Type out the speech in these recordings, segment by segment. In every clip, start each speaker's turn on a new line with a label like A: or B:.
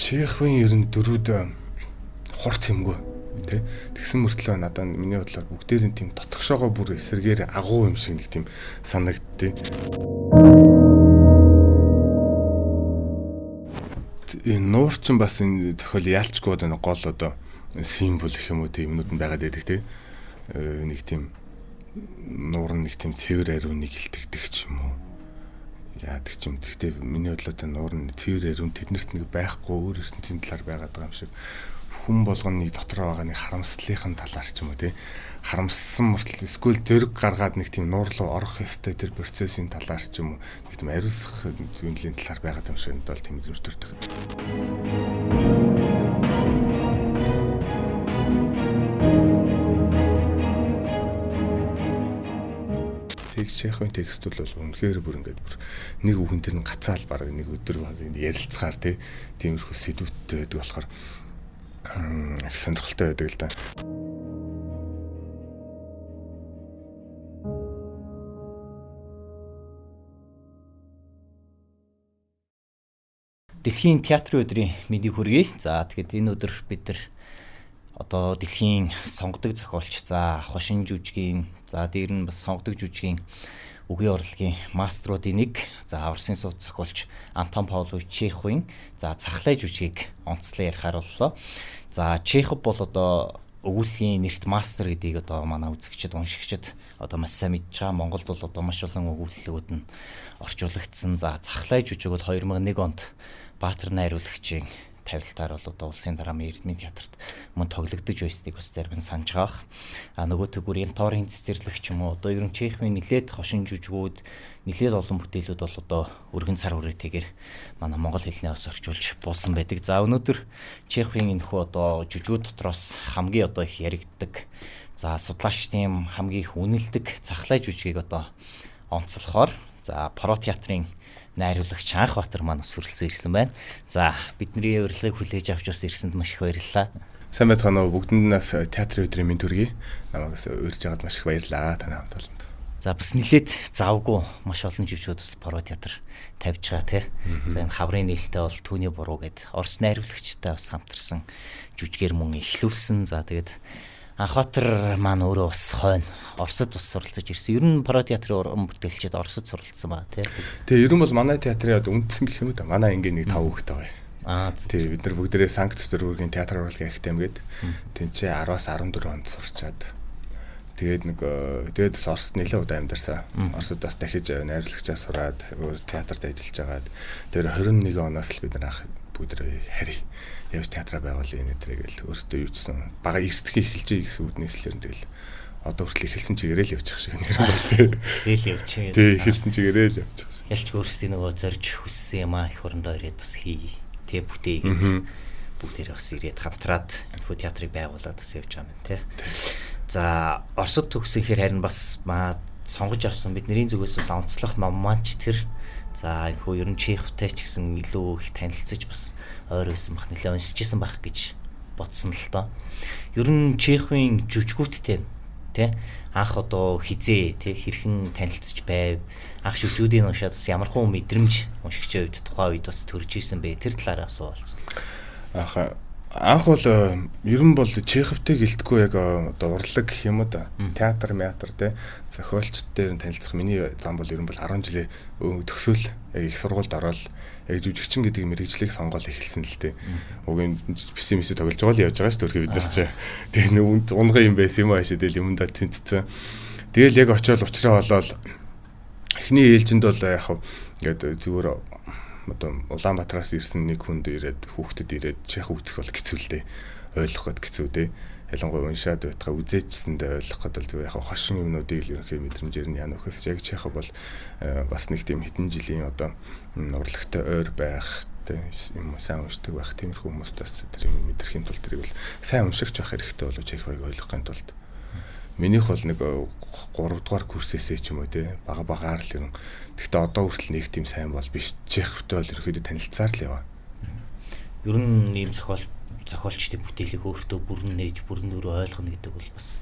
A: Чеховын ер нь дөрүүд хурц юмгүй тий. Тэгсэн мөртлөө надад миний бодлоор бүгдээр нь тийм дотгошоогоо бүр эсэргээр агуу юм шиг нэг тийм санагдтыг. Энэ нуур ч бас энэ зохиол яалчгүй одоо гол одоо символ гэх юм уу тийм юмнууд нь байгаад байдаг тий. Нэг тийм нуур нэг тийм цэвэр ариуныг илтгэдэг ч юм уу. Яадаг ч юм. Гэхдээ миний бодлоо нуур нь цэвэр ариун тэднэрт нэг байхгүй өөр ертөнцийн талаар байгаад байгаа юм шиг. Хүн болгоны дотор байгаа нэг харамслалын талаар ч юм уу тий. Харамссан мөртлөө эсвэл зэрэг гаргаад нэг тийм нуур руу орох ёстой тэр процессын талаар ч юм уу. Нэг тийм ариусгах зүйлийн талаар байгаад юм шиг бол тийм мэдрэмж төрдөг. Чеховын текст бол үнэхээр бүр ингээд бүр нэг үгэн дээр нь гацаал баг нэг өдөр ярилцахаар тиймэрхүү сэдвүүттэй байдаг болохоор их сонирхолтой байдаг л да.
B: Дэлхийн театрын өдрийн мэндийг хүргэе. За тэгэхэд энэ өдөр бид нар одоо дэлхийн сонгодог зохиолч, за хошин жүжигийн, за дээр нь бас сонгодог жүжигийн үгийн урлагийн маструудын нэг, за Оросын сууд зохиолч Антон Павлович Чеховын за цахлай жүжигийг онцлон ярихаар боллоо. За Чехов бол одоо өгүүллийн нэрт мастер гэдгийг одоо манай үзэгчид, уншигчид одоо маш сайн мэдж байгаа. Монголд бол одоо маш олон өгүүллэгүүд нь орчуулагдсан. За цахлай жүжиг бол 2001 онд Баатар найруулагчийн тавилтаар бол одоо улсын драмын Эрдмийн театрт мөн тоглогдож байсныг бас зарим нь санаж байгаа. Нөгөө төгөрийн торын цэцэрлэг ч юм уу одоо ер нь Чеховын нэлээд хошин жүжигүүд, нэлээд олон бүтээлүүд бол одоо өргөн цар хүрээтэйгээр манай монгол хэлнээс орчуулж буусан байдаг. За өнөөдөр Чеховын энэхүү одоо жүжигүүд дотроос хамгийн одоо их яригддаг, за судлаачдын хамгийн их үнэлдэг цахлай жүжигийг одоо онцлохоор за Паро театрын найруулагч Анхбаатар маань сүрэлцэн ирсэн байна. За бидний урилгыг хүлээж авч бас ирсэнд маш их баярлалаа.
A: Сайн байцгаана уу, бүгдэндээс театрын өдрийн мэнд хүргэе. Намайгаас урьж байгаад маш их баярлалаа танай хамт олонд.
B: За бас нэлээд завгүй маш олон жүжигчид бас Паро театр тавьж байгаа тий. За энэ хаврын нээлттэй бол Түүний буруу гэд Орос найруулагчтай бас хамтарсан жүжигээр мөн эхлүүлсэн. За тэгээд Анхбаатар маань өөрөө бас хойно Оросд бас суралцаж ирсэн. Ер нь Паро театрын уран бүтээлчид Оросд суралцсан байна тий.
A: Тэгээ ер нь бол манай театрын үндсэн гэх юм да. Манай ангийн нэг 5 хүүхэд байгаа. Тий бид нар бүгдээрээ Санкт-Петербургийн театр урлагийн академи гээд тэнцээ 10-аас 14 онд сурчаад тэгээд Оросд нэлээд удаа амьдарсан. Оросд бас дахиж найруулагчаа сураад театрт ажиллаж агаад тэр 21 оноос л бид нар бүгд харьяа явж театраа байгуулъя нэтрэгээл өөртөө юуцсан бага эрсдэхий эхэлжээ гэсэн үднээс л тэгэл одоо хүртэл эхэлсэн чигээрээ л явчих шиг нэр бол
B: тэгэл явчих.
A: Тий эхэлсэн чигээрээ л явчих.
B: Ялч өөрсдийн нөгөө зорж хүссэн юм аа их орондоо ирээд бас хий тэ бүтээ гэж бүгдээрээ бас ирээд хамтраад энэ театрыг байгуулад бас явж байгаа юм тий. За Оросд төгсөхээр харин бас сонгож авсан бидний зүгээс бас онцлох ном маань ч тэр. За энэ хөө ер нь Чеховтай ч гэсэн илүү их танилцаж бас ойр байсан бах, нэлээд уншижсэн байх гэж бодсон л доо. Ер нь Чеховын жүжигүүдтэй тий анх одоо хизээ тий хэрхэн танилцж байв, анх жүжигүүдийн уншаад бас ямархуу мэдрэмж уншигчийн үед тухайн үед бас төрж исэн бэ, тэр талаараа асуулсан.
A: Анх бол ер нь бол Чеховтэй гэлтгүй яг одоо урлаг гэх юм да. Театр, театр тий зохиолчдод танилцах миний зам бол ер нь бол 10 жилийн төгсөөл яг их сургуульд ороод яг жүжигчин гэдэг мэрэгжлийг сонгоод эхэлсэн л дээ. Уг энэ пессимист тоглож байгаа л явж байгаа шүү дээ бид нар чи. Тэгээ нэг унган юм байсан юм аашаа тэгэл юмдаа тэнцсэн. Тэгэл яг очиод уучраа болоод эхний ээлжинд бол яг ингээд зүгээр одоо Улаанбаатараас ирсэн нэг хүнд ирээд хүүхдэд ирээд Чехов үзэх бол хэцүү л дээ. Ойлгоход хэцүү дээ. Ялангуяа уншаад байтгаа үзээчсэндээ ойлгох гэдэг зүгээр яг хошин юмнуудыг л ерөнхий мэдрэмжээр нь яна өгөхөс яг Чехов бол бас нэг тийм хэдэн жилийн одоо урлагтай ойр байх юм сайн уншдаг байх тиймэрхүү хүмүүстээс тэр юм мэдрэхийн тулд тэрийг бол сайн уншигч байх хэрэгтэй болов Чеховыг ойлгохын тулд. Минийх бол нэг 3 дугаар курсээсээ ч юм уу те багаар л юм. Гэхдээ одоо хүртэл нэг тийм сайн бол биш. Чеховтой бол ерөөдөө танилцсаар л яваа.
B: Ер нь ийм зохиолчдын бүтээлийг өөртөө бүрэн нээж бүрэн дөрөв ойлгоно гэдэг бол бас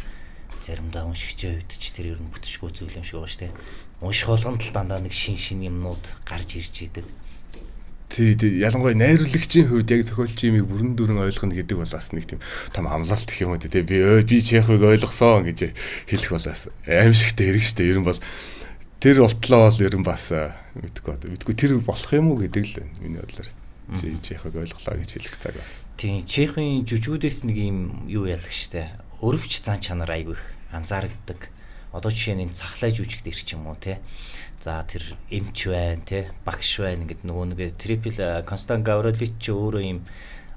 B: заримдаа уншигчийн хувьд ч тэр ер нь бүтшгүй зүйл юм шиг байна шүү дээ. Унших болгонд л дандаа нэг шин юмнууд гарч ирж идэг.
A: тий ялангуяа найруулагчийн хувьд яг зохиолчийн юмыг бүрэн дүрэн ойлгоно гэдэг бол бас нэг тийм том амлалт гэх юм уу тий би Чеховыг ойлгосон гэж хэлэх бол бас аимшигтай хэрэг шүү дээ. Ер нь бол тэр болтлоо бол ер нь бас мэдгүй тэр болох юм уу гэдэг л миний бодлоор Чеховыг ойлголоо гэж хэлэх цаг бас.
B: Тийм Чеховын жүжигүүдээс нэг юм юу яадаг штэ. Өрөвч зан чанар айгүй их анзаарэгддэг. Одоо жишээ нь цахлаа жүжигт ирч юм уу те. За тэр эмч байна те багш байна ингээд нөгөө нэг трипл Констант Гаврилович ч өөрөө юм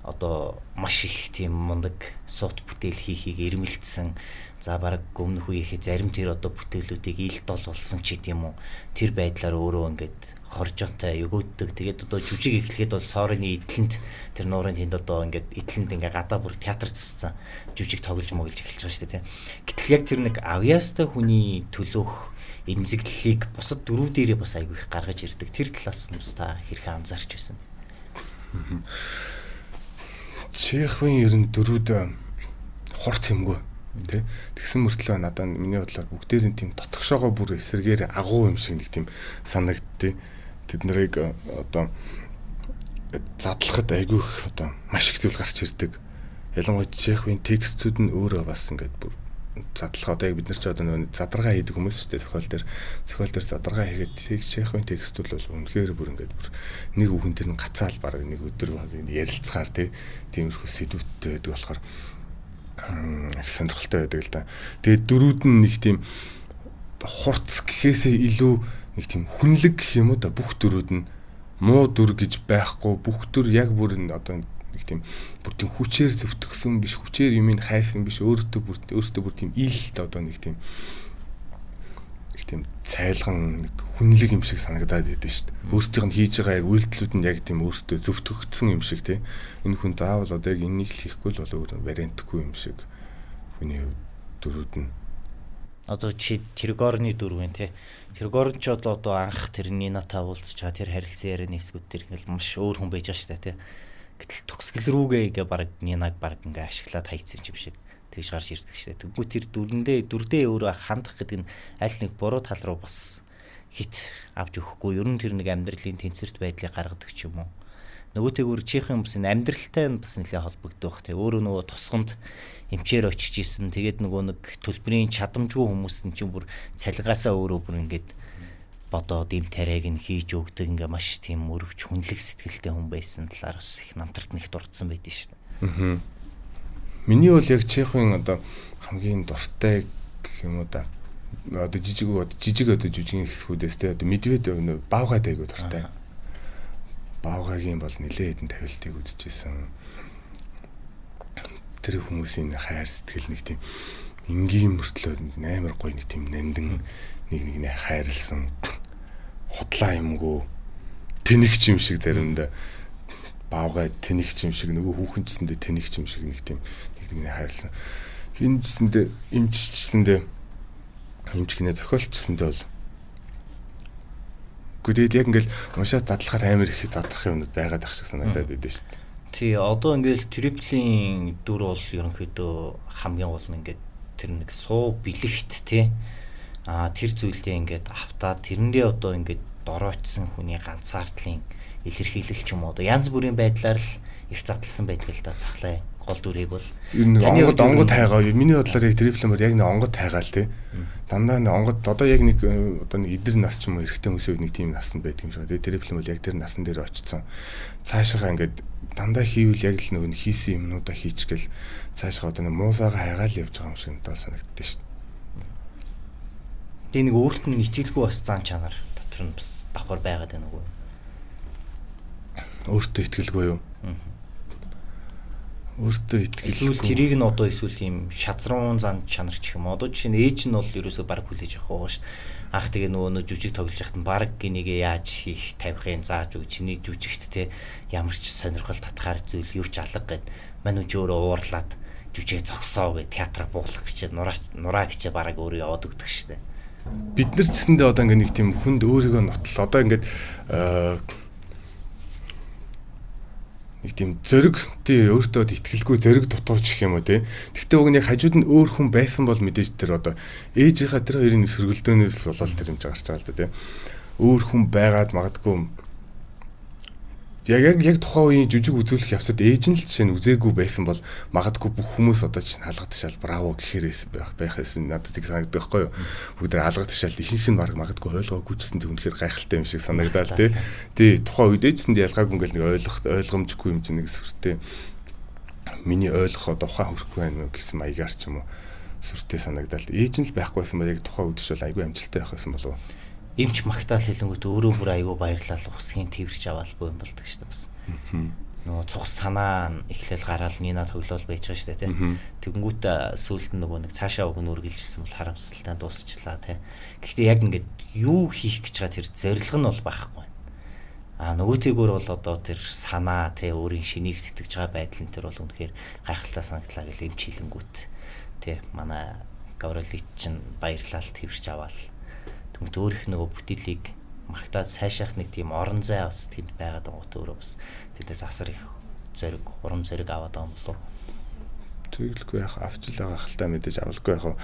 B: одоо маш их тийм мундаг сот бүтээл хийхийг эрмэлдсэн. За бараг өмнөх үеийнхээ зарим тэр одоо бүтээлүүдийг ил дол болсон ч гэдэм үү. Тэр байдлаар өөрөө ингээд хоржонтой өгөөддөг. Тэгээд одоо жүжиг эхлэхэд бол Сорины эдлэнд тэр нуурын тэнд одоо ингээд эдлэнд ингээд гадаа бүр театр зассан жүжиг тоглож моглож эхэлж байгаа шүү дээ тийм. Гэтэл яг тэр нэг авьяастай хүний төлөөх эмзэглэлийг бусад дөрөв дээрээ бас айгүй их гаргаж ирдэг. Тэр талаас нь бас та хэрхэн анзаарч байсан?
A: Чеховын ер нь дөрүүд хурц юмгүй тий. Тэгсэн мөртлөө надад миний бодлоор бүгдээр нь тийм дотгошоогоо бүр эсэргээр агуу юм шиг нэг тийм санагдтыг. Тэд нарыг одоо задлахад айгүй их одоо маш их зүйл гарч ирдэг. Ялангуяа Чеховын текстүүд нь өөрөө бас ингээд бүр задлах одоо яг бид нар ч одоо нэг задаргаа хийдэг хүмүүс шүү дээ зохиол дээр задаргаа хийгээд Чеховын текстүүд бол үнэхээр бүр ингээд бүр нэг үхэн дээр нь гацаал баг нэг өдөр ярилцахаар тиймэрхүү сэдвүүдтэй байдаг болохоор их сонирхолтой байдаг л да. Тэгээд дөрүүд нь нэг тийм хурц гэхээсээ илүү нэг тийм хүнлэг гэх юм уу да бүх дөрүүд нь муу дүр гэж байхгүй бүх дүр яг бүр одоо нэг тийм бүр тийм хүчээр зөвтгсөн биш хүчээр юмыг хайсан биш өөртөө бүр тийм ил одоо нэг тийм цайлган нэг хүнлэг юм шиг санагдаад идэв шүү дээ. Өөрсдийнх нь хийж байгаа яг үйлдэлүүд нь яг тийм өөртөө зөвтгөгдсөн юм шиг тий. Энэ хүн заавал одоо яг энийг л хийхгүй л бол өөр вариантгүй юм шиг хүний дөрүүд нь.
B: Одоо чи Тэргорны дөрвэн тий. Тэргорн ч одоо анх тэр Нината уулзч байгаа тэр харилцан ярианы хэсгүүд тэр ингээл маш өөр хүн байж байгаа шүү дээ тий. Гэтэл төгсгөл рүүгээ ингээ баг Нинаг баг ингээ ашиглаад хайцсан юм шиг тэгж гарч ирдэг шээ. Тэгвэл тэр дүрдээ өөрөө хандах гэдэг нь аль нэг буруу тал руу бас хит авч өгөхгүй. Ер нь тэр нэг амьдралын тэнцвэрт байдлыг гаргадаг ч юм уу. Нөгөөтэйгүр Чеховын бас энэ амьдралтай нь бас нэлээд холбогддог. Тэ өөрөө нөгөө тосгонд эмчээр очиж исэн. Тэгээд нөгөө нэг төлбөрийн чадамжгүй хүмүүс нь чинь бүр цалигаасаа өөрөө бүр ингээд бодоод им тариаг нь хийж өгдөг ингээ маш тийм өрөвч хүнлэг сэтгэлтэй хүн байсан талаар бас их намтарт нэг дурдсан байдэн шүү дээ.
A: Миний бол яг Чеховын одоо хамгийн дуртай гэх юм уу да. Одоо жижиг жүжигийн хэсгүүдээс те одоо Медведь Баавгайд айгуу дуртай. Баавгайгийн бол нэлээд хэдэн тавилтыг үзчихсэн. Тэр хүмүүсийн хайр сэтгэл нэг тийм энгийн мөртлөө амар гоё нэг тийм нандин нэг хайрлсан хотлаа юмгүй тэнэгч юм шиг заримдаа Баавгай тэнэгч юм шиг нөгөө хүүхэнчсэндээ тэнэгч юм шиг нэг тийм нэг хайрлсан. Хинчсэндээ эмч гинэ зохиолчсэндээ бол гүдээд яг ингээл уншаад задлахаар амар их задлах юмнууд байгаад ах шиг санагдаад байдсан шүү дээ. Тий,
B: одоо ингээл триплийн дүр бол ерөнхийдөө хамгийн гол нь ингээд тэр нэг суу бэлэгт тий. Тэр зүйлдээ ингээд автаад тэрэндээ одоо ингээд дороочсон хүний ганцаардлын илэрхийлэл ч юм уу одоо янз бүрийн байдлаар л их задлсан байдаг л да цахлаа гол дүрийг бол
A: ер нь онгод хайгаа миний бодлоор яг триплэмөр яг нэг онгод хайгаал тий. Дандаа нэг онгод одоо яг нэг одоо нэг эдэр нас ч юм уу эрэгтэй хүмүүсийн нэг тийм насанд байдаг юм шиг. Тэгээ триплэм бол яг тэр насан дээр очсон. Цаашаа ингээд дандаа хийвэл яг л нөгөө хийсэн юмнуудаа хийчихгээл цаашаа одоо нэг муусаага хайгаал явж байгаа юм шиг надад санагддээ шүү дээ.
B: Тэгээ нэг өөрт нь итгэлгүй бас зан чанар дотор нь бас давхар байгаад байна уу?
A: Өөртөө итгэлгүй юу? Өөртөө итгэлгүй.
B: Эсвэл тэрийг нь одоо эсвэл ийм шазруун зан чанар ч юм. Одоо жишээ нь ээж нь бол ерөөсөө баг хүлээж авах ууш. Ах тэгээ нөгөө жүжиг тоглож байхад нь баг гинийгээ яаж хийх тавихын зааж үг чиний жүжигт те ямар ч сонирхол татхаар зүйл юу ч алга гэд мань үн ч өөрөө уурлаад жүжиг зогсоо гэд театраа буулгах гэж нураа гэж бараг өөрөө яваад өгдөг штэ.
A: Бид нар ч гэсэндээ одоо ингээ нэг тийм хүнд өөрийгөө нотл одоо ингээд нэг тийм зөрөг тий өөртөө итгэлгүй зөрөг дутууч гэх юм уу тий. Гэхдээ уг нь яг хажууд нь өөр хүн байсан бол мэдээж тэр одоо ээжийнхаа тэр хоёрын сөргөлдөөнөөс болол тэр юм гарч байгаа л да тий. Өөр хүн байгаад магадгүй яг тухайн үеийн жүжиг үзүүлэх явцад ээж нь л жишээ нь үзээгүй байсан бол магадгүй бүх хүмүүс одоо чинь алга тушаал браво гэхээрээс байх байсан надад тийг санагддаг байхгүй юу. Бүгд алга тушаал ихэнх нь магадгүй ойлгоогүй ч гэсэн тэг үнэхээр гайхалтай юм шиг санагдал тий. Тухайн үед ээжсэнд ялгаагүй ингээл нэг ойлгомжгүй юм чинь нэг сүртэй миний ойлгоход ухаан хүрхгүй байна гэсэн маягаар ч юм уу сүртэй санагдал. Ээж нь л байхгүй байсан бол яг тухайн үед ч бол айгүй амжилттай байх байсан болов уу.
B: Имч магтаал хэлэнгүүт өөрөө бүр айгүй баярлал усгийн тэрч аваад буйн болдог шүү дээ бас. Нөгөө цус санаа эхлээл гараал Нина тоглоул байж байгаа шүү дээ тий. Тэгэнгүүт сүүлд нь нөгөө нэг цаашаа уг нь үргэлжилсэн бол харамсалтай дуусчлаа тий. Гэхдээ яг ингээд юу хийх гэж байгаа тэр зорилго нь бол байхгүй байна. Нөгөөтэйгөр бол одоо тэр санаа тий өөрийн шинийг сэтгэж байгаа байдал нь тэр бол үнэхээр гайхалтай санагдлаа гэл имч хэлэнгүүт тий манай Гаврилич чинь баярлал тэрч аваад Тэгмэд өөрийнх нөгөө бүтээлийг магтаад сайшаах нэг тийм орон зай бас тэнд байгаад байгаа өөрөө бас тэндээс асар их зориг, урам зориг аваад байгаа юм болов.
A: Тэгэлгүй яах авчил байгаа хальтаа мэдээж авалгүй яах.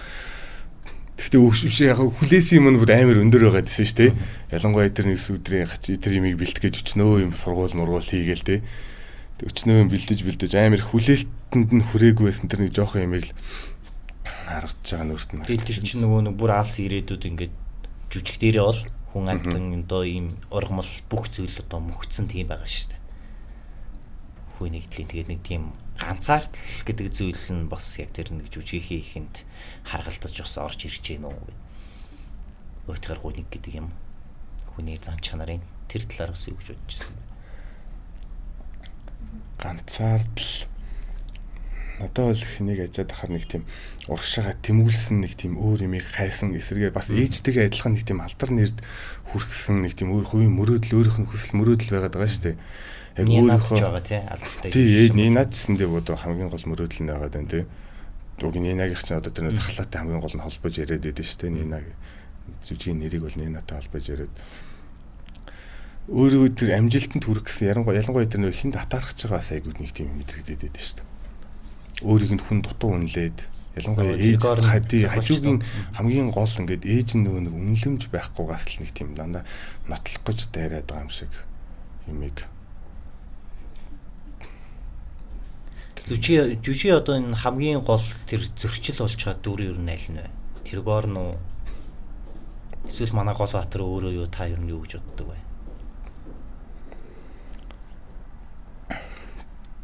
A: Гэхдээ өшөвшөө яах хүлээсэн юм нь бүр амар өндөр байгаа гэсэн шүү дээ. Ялангуяа тэр нэг өдрийн тэр юмыг бэлтгэж өчнөө юм сургууль мургуул хийгээл дээ. Өчнөө юм бэлдэж амар их хүлээлтэнд нь хүрээгүй байсан тэр нэг жоохон юмыг л харагдаж байгаа нөрт нь.
B: Тэр чинь нөгөө нэг бүр алс ирээдүүд ингээд жүжиг дээрээ бол хүн амьтан одоо ийм ургамал бүх зүйл одоо мөхцсөн тийм байгаа шүү дээ. Хүн нэгдлийн тэгээд нэг тийм ганцаардл гэдэг зүйл нь бас яг тэр нэг жүжиг хийхэд харгалдаж бас орж ирж гэнэ үү гэдэг. Өөртөө гүнийг гэдэг юм. Хүний зан чанарын тэр талаар бас юу гэж бодож ирсэн бэ?
A: Ганцаардл надад бол хэнийг ажаад ахаар нэг тийм урагшаага тэмүүлсэн нэг тийм өөр юмыг хайсан эсрэгээ бас ээжтэйгээ адилхан нэг тийм алдар нэрд хүрхсэн нэг тийм өөр хувийн мөрөөдөл өөрийнх нь хүсэл мөрөөдөл байгаад байгаа шүү дээ. Яг
B: өөрийнхөө байгаа тий алдартай.
A: Тий Нинадсэн дээр одоо хамгийн гол мөрөөдөл нь байгаад байна тий. Уг Нинагийнх чинь одоо тэр захлаатай хамгийн гол нь холбож яриад байдаг шүү дээ. Нинаг жүжигийн нэрийг бол Нинатай холбож яриад өөрөө тэр амжилтанд хүрэх гэсэн ялангуяа тэр нөх хинд атаархаж байгаа бас айгууд нэг тийм мэдрэгдээд байдаг шүү дээ. Өөрийг нь хүн дутуу үнэлээд ялангуяа ээж хажуугийн хамгийн гол ингээд ээж нь нөгөө нэг үнэлэмж байхгүйгаас л нэг тийм дандаа нотлох гэж дайраад байгаа юм шиг юмыг
B: жүжиг одоо энэ хамгийн гол тэр зөрчил болж байгаа дүр ер нь аль нь вэ? Тэргээр нь эсвэл манай гол баатар өөрөө юу та ер нь юу гэж боддог вэ?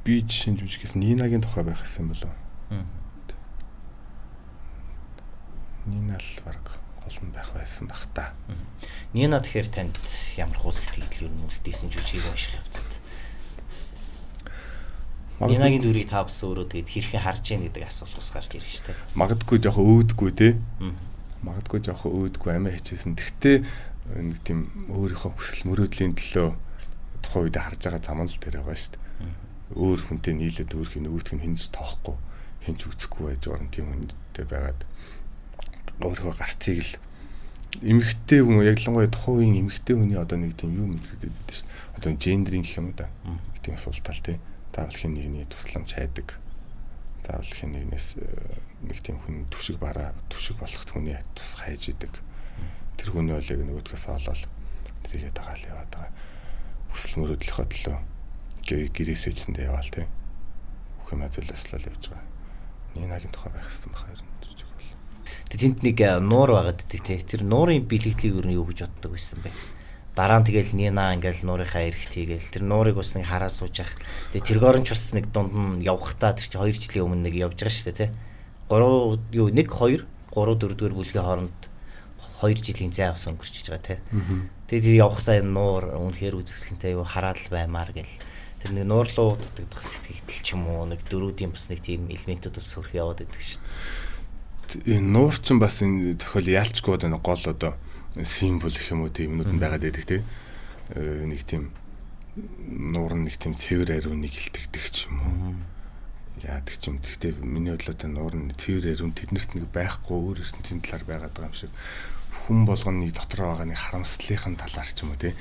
A: Би жишээ нь жүжигээс Нинагийн тухай байх гэсэн болов. Нина л баг гол нь байх байсан бах та.
B: Нина тэгэхээр танд ямар хуу сэтгэл ер нь үлдээсэн жүжиг унших явцад. Нинагийн дүрийг та бас өөрөө тэгээд хэрхэн харж ийн гэдэг асуулт бас гарч ирж штэ.
A: Магадгүй жоохон өөдггүй те. Магадгүй жоохон өөдггүй амиа хичээсэн. Тэгтээ нэг тийм өөрийнхөө хүсэл мөрөөдлийн төлөө тухайн үед харж байгаа зам нь л тэр байгаа штэ. Өөр хүнтэй нийлээд өөрхийн нөгөөтг нь хинж тоохгүй хинж үзэхгүй байж байгаа тийм хүнтэй байгаад өөрийнхөө гарцыг л эмэгтэй хүн ялангуяа тухайн үеийн эмэгтэй хүний одоо нэг тийм юу мэдрэгдээд байдаг шүү дээ. Одоо гендерийн гэх юм да. Тийм суултал тий. Заавал хин нэгний тусламж хайдаг. Заавал хин нэгнээс нэг тийм хүн түшиг болохт хүний тус хайж идэг. Тэр хүний бол яг нөгөөдгөөс олоод тэрийгээ дагаал яваад байгаа. Хүсэл мөрөөдлийнхөө төлөө гэрээс ээжсэндээ яваал тий. Бүх юм зөвлөслөл явж байгаа. Нинагийн тухай байх гэсэн баха ер нь жүжиг бол.
B: Тэнд нэг нуур байгаад дээ тий. Тэр нуурын бэлгэдлийг ер нь юу гэж боддог байсан бэ? Дараа нь тэгэл Нина ингээл нуурынхаа эрхт хийгээл тэр нуурыг бас нэг хараа сууж ах. Тэгээ тэргээр нь ч бас нэг дунд нь явхтаа тэр чи 2 жилийн өмнө нэг явж байгаа шүү дээ тий. 3 4 бүлгийн хооронд 2 жилийн зай авсан өнгөрчихөж байгаа тий. Тэгээ тэр явхтаа энэ нуур үнэхээр үзэсгэлэнтэй юу хараал баймаар гэл тэр нэг нуурлуу дутагдах сэтгэл ч юм уу нэг дөрүүдийн бас нэг тийм элементүүд бас сөрх яваад байдаг шүү
A: дээ. Энэ нуур ч бас энэ зохиол яалчгүй одоо гол одоо символ гэх юм уу тийм юмнууд нь байгаад байдаг тий. Нэг тийм нуур нэг тийм цэвэр ариуныг илтгэдэг ч юм уу. Яадаг ч юм. Гэхдээ миний бодлоо нуур нь цэвэр ариун тэднэрт нэг байхгүй өөр ертөнцийн талаар байгаад байгаа юм шиг. Хүн болгоны дотор байгаа нэг харамслалын талаар ч юм уу тий.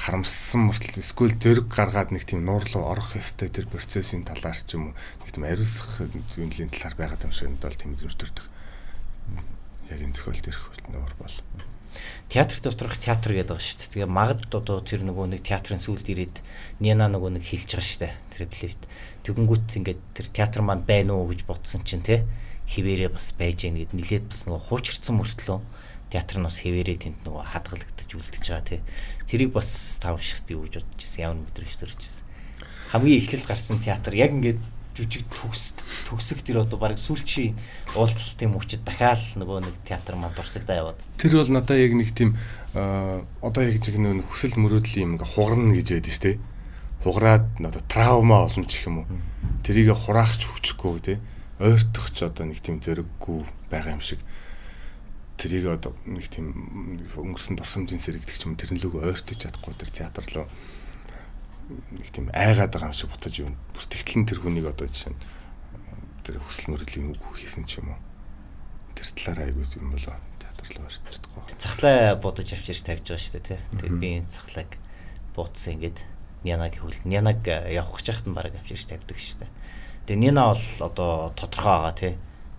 A: Харамссан мөртлөө эсвэл зөрг гаргаад нэг тийм нуур руу орох ёстой тэр процессын талаар ч юм уу нэг тийм ариусгах зүйлийн талаар байгаад юм шиг надад тийм мэдрэмж төрдөг. Яг энэ зохиолд ирэх нуур бол
B: театр доторх театр гэдэг байгаа шүү дээ. Тэгээ магад одоо тэр нөгөө нэг театрын сүлд ирээд Нина нөгөө нэг хэлж байгаа шүү дээ. Тэр билет. Тэгэнгүүт ингээд тэр театр маань байна уу гэж бодсон чинь те хിവэрээ бас байж гэнэ гэд нилээд бас нөгөө хуучирсан мөртлөө театр нь бас хിവэрээ тэнд нөгөө хадгалагдаж үлдэж байгаа те. Тэрийг бас тав шигт юу гэж бодож ирсэн. Ямар мэдрэмж төрж ирсэн. Хамгийн эхлэл гарсан театр яг ингээд жүжиг төгсөх тэр одоо баг сүүлчийн уулзалтын мөчөд дахиад нөгөө нэг театр маань дурсагдаа яваад.
A: Тэр бол надаа яг нэг тийм одоо яг жиг нэг хүсэл мөрөөдлийн юм ингээ хугарна гэж байдаг шүү дээ. Хугараад одоо травма олно ч гэх юм уу. Тэрийг хураах ч хүчгүй тий. Ойртох ч одоо нэг тийм зөрөггүй байгаа юм шиг. Тэрийг одоо нэг тийм өнгөрсөн дурсамжийн сэрэгдэх ч юм тэрнлүүг ойртож чадахгүй тэр театр руу нэг тийм айгаад байгаа юм шиг ботож юу. Бүртгэлэн тэр хүнийг одоо жишээ нь тэр хүсэл мөрөдлийн үг хийсэн ч юм уу. Тэр талаар айгүй юм болоо театр руу орж чадахгүй.
B: Цахлаа будаж авчирч тавьж байгаа шүү дээ тий. Тэгээд би энэ цахлааг буудсан ингээд Нянаг хөвл. Нянаг явах гэж байхад нь бараг авчирч тавьдаг шүү дээ. Тэгээ Нина бол одоо тодорхой байгаа тий.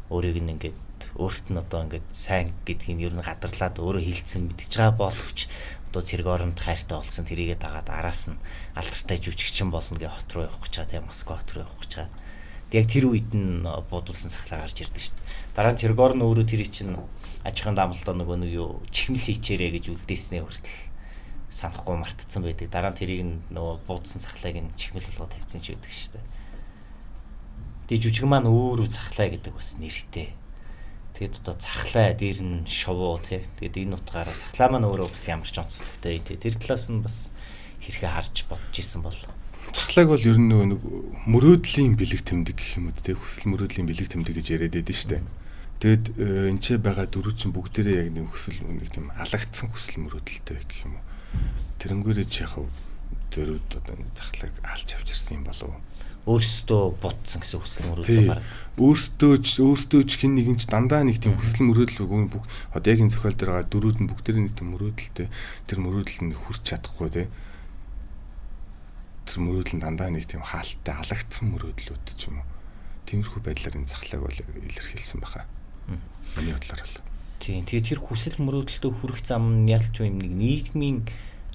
B: Өөрийг нь ингээд өөрт нь одоо ингээд сайн гэдгийг ер нь гадарлаад өөрөө хилцэн мэдж байгаа боловч одоо тэрг оронд хайртай болсон тэрийгээ дагаад араас нь алдартай жүжигчин болно гэж хот руу явах гэж байгаа тийм Москва хот руу явах гэж байгаа. Яг тэр үед нь будулсан цахлаа гарч ирдэ шүү дээ. Дараа нь тэргоор нь өөрөө тэр чинь аж ахуйн дамлалтаа нөгөө нэг юу чихмэл хийчээрээ гэж үлдээснээ хүртэл санахгүй мартцсан байдаг. Дараа нь тэрийг нөгөө будулсан цахлааг нь чихмэл болгоод тавьсан ч байдаг шүү дээ. Тэгээ жүжиг маань өөрөө цахлаа гэдэг бас нэртэй. Тэгээд одоо цахлаа дээр нь шовуу тий. Тэгээд энэ утгаараа цахлаа маань өөрөө бас ямар ч онцлогтой тий. Тэр талаас нь бас хэрхэн харж бодож исэн бол
A: цахлааг бол ер нь нэг мөрөөдлийн бэлэг тэмдэг гэх юм уу тий. Хүсэл мөрөөдлийн бэлэг тэмдэг гэж яриад байдаг шүү дээ. Тэгэд энэ ч байгаа дөрөв чинь бүгдээрээ яг нэг хүсэл нэг тийм алагдсан хүсэл мөрөөдөлтэй гэх юм уу. Тэрнгүүрээ яхав дөрөвд одоо цахлааг алж авчирсан юм болов уу?
B: Өөрсдөө бутсан гэсэн хүсэл мөрөөдөл баг.
A: Өөрсдөө ч хэн нэгэн ч дандаа нэг тийм хүсэл мөрөөдөл бүх одоо яг энэ зохиол дээр байгаа дөрүүд нь бүгдээр нэг тийм мөрөөдөлтэй тэр мөрөөдөл нь хүрч чадахгүй тий. Тэр мөрөөдөл нь дандаа нэг тийм хаалттай алагдсан мөрөөдлүүд ч юм уу. Тиймэрхүү байдлаар энэ цахлааг бол илэрхийлсэн баха. Миний бодлоор бол.
B: Тийм. Тэгээд тэр хүсэл мөрөөдөлтөд хүрэх зам нь ялч юм нэг нийгмийн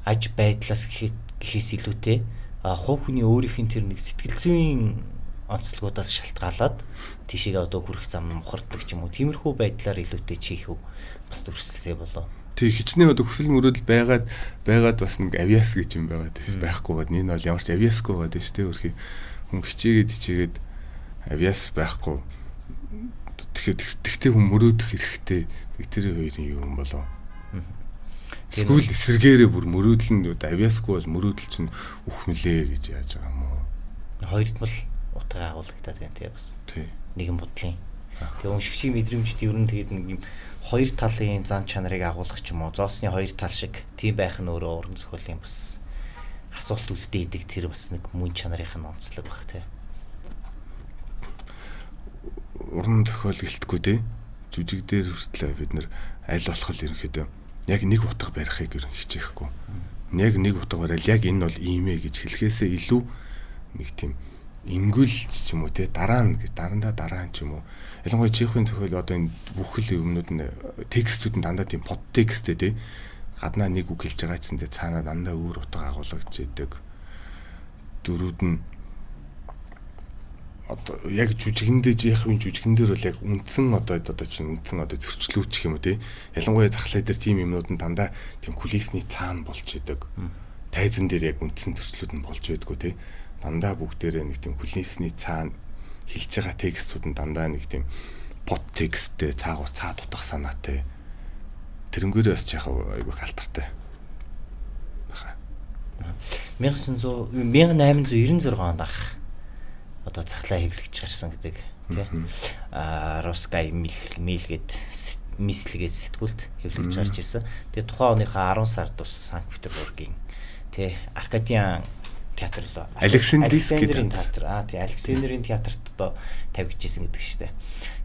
B: аж байдлаас гэхээс илүүтэй хувь хүний өөрийнх нь тэр нэг сэтгэл зүйн онцлогуудаас шалтгаалаад тийшээгээ одоо хүрэх зам мухардаг ч юм уу. Тиймэрхүү байдлаар илүүтэй чих юу бас төрсөлсэй болоо.
A: Тэг хичнээн одоо хүсэл мөрөөдөл байгаад бас нэг авиас гэж юм байгаа тийм байхгүй бод энэ бол ямар ч авиасгүй байгаа тийм шүү дээ. Өөрхий хүн хичээгээд авиас байхгүй. Тэгэхээр хүн мөрөөдөх хэрэгтэй. Тэр хоёрын юм болоо. Эсвэл эсэргээрээ бүр мөрөөдөл нь авиасгүй бол мөрөөдөл чинь үхмэлээ гэж яаж байгаа юм уу?
B: Хоёрд бол утга агуулгадаад байна тий бас. Нэгэн бодлын. Тэгээ уншигчийн мэдрэмжт ер нь тэгээд нэг юм хоёр талын зан чанарыг агуулгах ч юм уу. Зоосны хоёр тал шиг тийм байх нь өөрөө уран зохиолын бас асуулт үлдээдэг тэр бас нэг мөн чанарын онцлог баг тий.
A: Уран зохиол гэлтгүй тий. Жүжиг дээр хүртэл бид нэр аль болох ерөнхийдөө яг нэг утга барихыг ер нь хичээхгүй. Яг нэг утга барайл яг энэ бол иймээ гэж хэлэхээсээ илүү нэг тийм эмгэл ч юм уу те дараа нь дараа ч юм уу. Ялангуяа чихвийн зохиол одоо энэ бүхэл юмнууд нь текстүүд нь дандаа тийм подтексттэй те гаднаа нэг үг хэлж байгаа ч гэсэн цаанаа дандаа өөр утга агуулгаж идэг. Дөрүүд нь одоо яг жүжигэн дээр бол яг үндсэн одоо зөрчлүүд гэх юм уу те ялангуяа захлаа дээр тийм юмнууд нь дандаа тийм кулисны цаана болж идэг. Тайзан дээр яг үндсэн зөрчлүүд нь болж байдгүй те дандаа бүгдээрээ нэг тийм кулисны цаана хэлж байгаа текстүүд нь дандаа нэг тийм подтексттэй цаа дутах санаатай. Тэрнгүүрээ бас айгүй халтартай. Баха.
B: 1896 онд ах одоо цахлаа хэвлэгч гарсан гэдэг тий. Рускай милгээд мислгээд сэтгүүлд хэвлэгч гарч ирсэн. Тэгээ тухайн оныхаа 10 сард бас Санкт-Петербургийн тий Аркадиан театр лөө Александрийн театр тий Александрийн театрт одоо тавьж ирсэн гэдэг шүү дээ.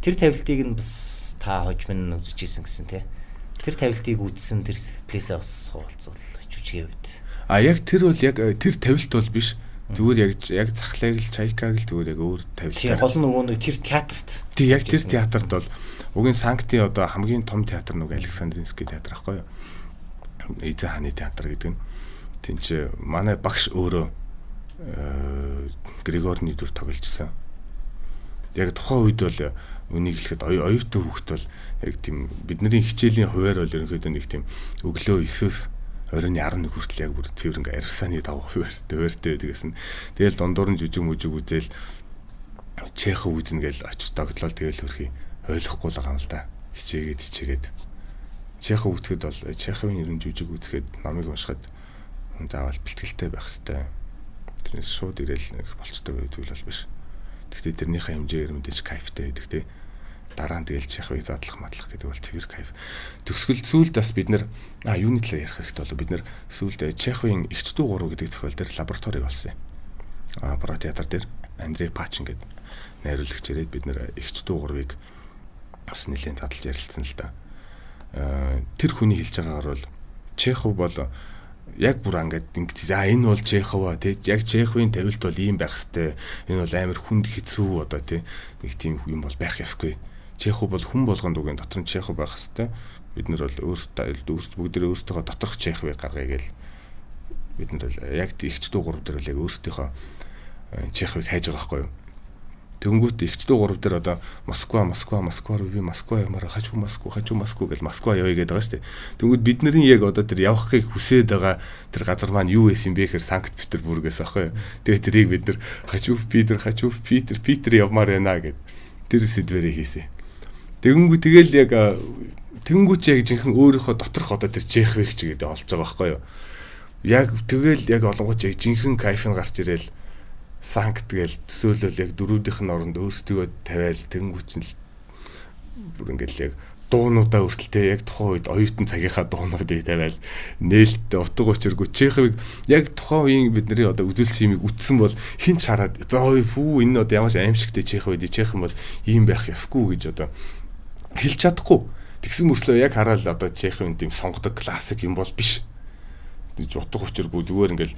B: Тэр тавилтыг нь бас та хожим нь үзчихсэн гэсэн тий. Тэр тавилтыг үзсэн тэр сэтгэлээсээ бас хуваалцвал жүжигийн үед.
A: Яг тэр бол яг тэр тавилт бол биш. Зүгээр яг захлааг л чайкаг л зүгээр яг өөр тавилтаар.
B: Гол нь нөгөө нэг тэр театрт.
A: Тэг яг тэр театрт бол угийн Санктын одоо хамгийн том театр нөгөө Александринский театр байхгүй юу? Эзэн хааны театр гэдэг нь. Тин чи манай багш өөрөө Григорны дүр тогложсэн. Яг тухайн үед бол үнийг хэлэхэд оюутан хүүхэд бол яг тийм бидний хичээлийн хуваар бол ерөнхийдөө нэг тийм өглөө 9-өөс оройн 11 хүртэл яг бүр цэвэр ингээ арвсааны даваа хуваартай байдгаас нь. Тэгэл дундуур нь жүжиг үзэл Чехов үзнэ гэж очиж тогтлол тэгэл хөрхий ойлгохгүй л байгаа юм л да. Хичээгээд Чехов үзэхэд бол Чеховын ерөн жүжиг үзэхэд намайг уншихад хүн заавал бэлтгэлтэй байх хэрэгтэй. Тэрнээс шууд ирээл нэг болцтой зүйл бол биш. Гэхдээ тэрнийхээ хэмжээгээр мэдээж кайфтай байдаг те. Дараа нь тэгэл Чеховыг задлах мадлах гэдэг бол цэвэр кайф. Төгсгөл сүүлд бас бид нэр юуны талаар ярих хэрэгтэй болов бид нэр сүүлд Чеховын Эгч дүү 3 гэдэг зохиол дээр лаборатори болсон юм. Бара театр дээр Андрей Пачин гэдэг найруулагч ирээд бид нэр Эгч дүү 3-ыг бас нэлээд задлж ярилцсан л да. Тэр хүний хэлж байгаагаар бол Чехов бол яг бүр ингээд за энэ бол Чехов тий яг Чеховын тавилт бол ийм байх хэвээр энэ бол амар хүнд хэцүү одоо тий нэг тийм юм бол байх ёсгүй. Чехов бол хүн болгонд үгийн дотор нь Чехов байх хэвээр бид нар бол өөрсдөө өөрсдөө доторх Чеховыг гаргая гээл бид нар яг Эгч дүү 3 дээр бол яг өөрсдийнхөө Чеховыг хайж байгаа байхгүй юу. Тэнгүүт Эгч дүү 3 дээр одоо Москва би Москва ямаар хочу Москва гэж Москва явъя гэдэг байгаа шүү дээ. Тэнгүүт бид нарын яг одоо тэр явахыг хүсээд байгаа тэр газар маань юу байсан бэ гэхээр Санкт Петербургээс аахгүй юу. Тэгээд тэрийг бид нар хочу Питер явмаар байна гэд тэр сэдвэрээ хийсэн. Тэнгүүт тэгэл яг тэнгүүч яг жинхэнэ өөрийнхөө доторх одоо тэр Чеховыг ч гэдэг олж байгаа байхгүй юу. Яг тэгэл яг олонгоч яг жинхэнэ кайфын гарч ирээл Санкт гээл төсөөлөл яг дөрүүдийнх нь оронд өөрсдөө тавиал тэнгүүч нь бүр ингээл яг дуунуудаа өртөлтэй яг тухайн үед оюутан цагийнхаа дуунуудыг тавиал нээлттэй утга учиргүй Чеховыг яг тухайн үеийн бидний одоо үзүүлсэн юмыг үтсэн бол хин ч хараад энэ одоо ямар ч аимшигтэй Чехов үед Чех юм бол ийм байх ёсгүй гэж одоо хэлж чадахгүй. Тэгсэн мөртлөө яг хараад одоо Чеховын тийм сонгодог классик юм бол биш. Утга учиргүй зүгээр ингээл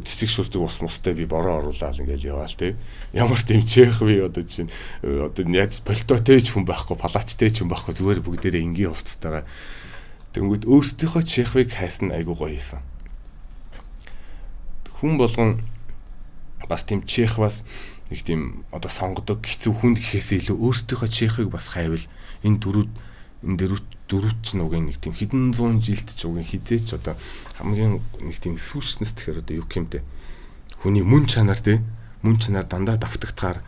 A: цэцэг шүртэг ус мустай би бороо оруулаад ингээл яваал те. Ямар тийм Чехови одоо чинь одоо яаж политотэй ч хүн байхгүй, палачтай ч хүн байхгүй зүгээр бүгдээрээ энгийн хувцастайгаа. Тэнгүүд өөрсдийнхөө Чеховыг хайсан айгуу гоё хийсэн. Хүн болгон бас тийм Чеховаас нэг тийм одоо сонгодог хэцүү хүн гэхээс илүү өөрсдийнхөө Чеховыг бас хайвал энэ дөрүүт ч нүгийн нэг тийм хэдэн зуун жилд ч угийн хизээч одоо хамгийн нэг тийм сүүчнэс тэгэхээр одоо юу гэмтэй хүний мөн чанар дандаа давтагдахаар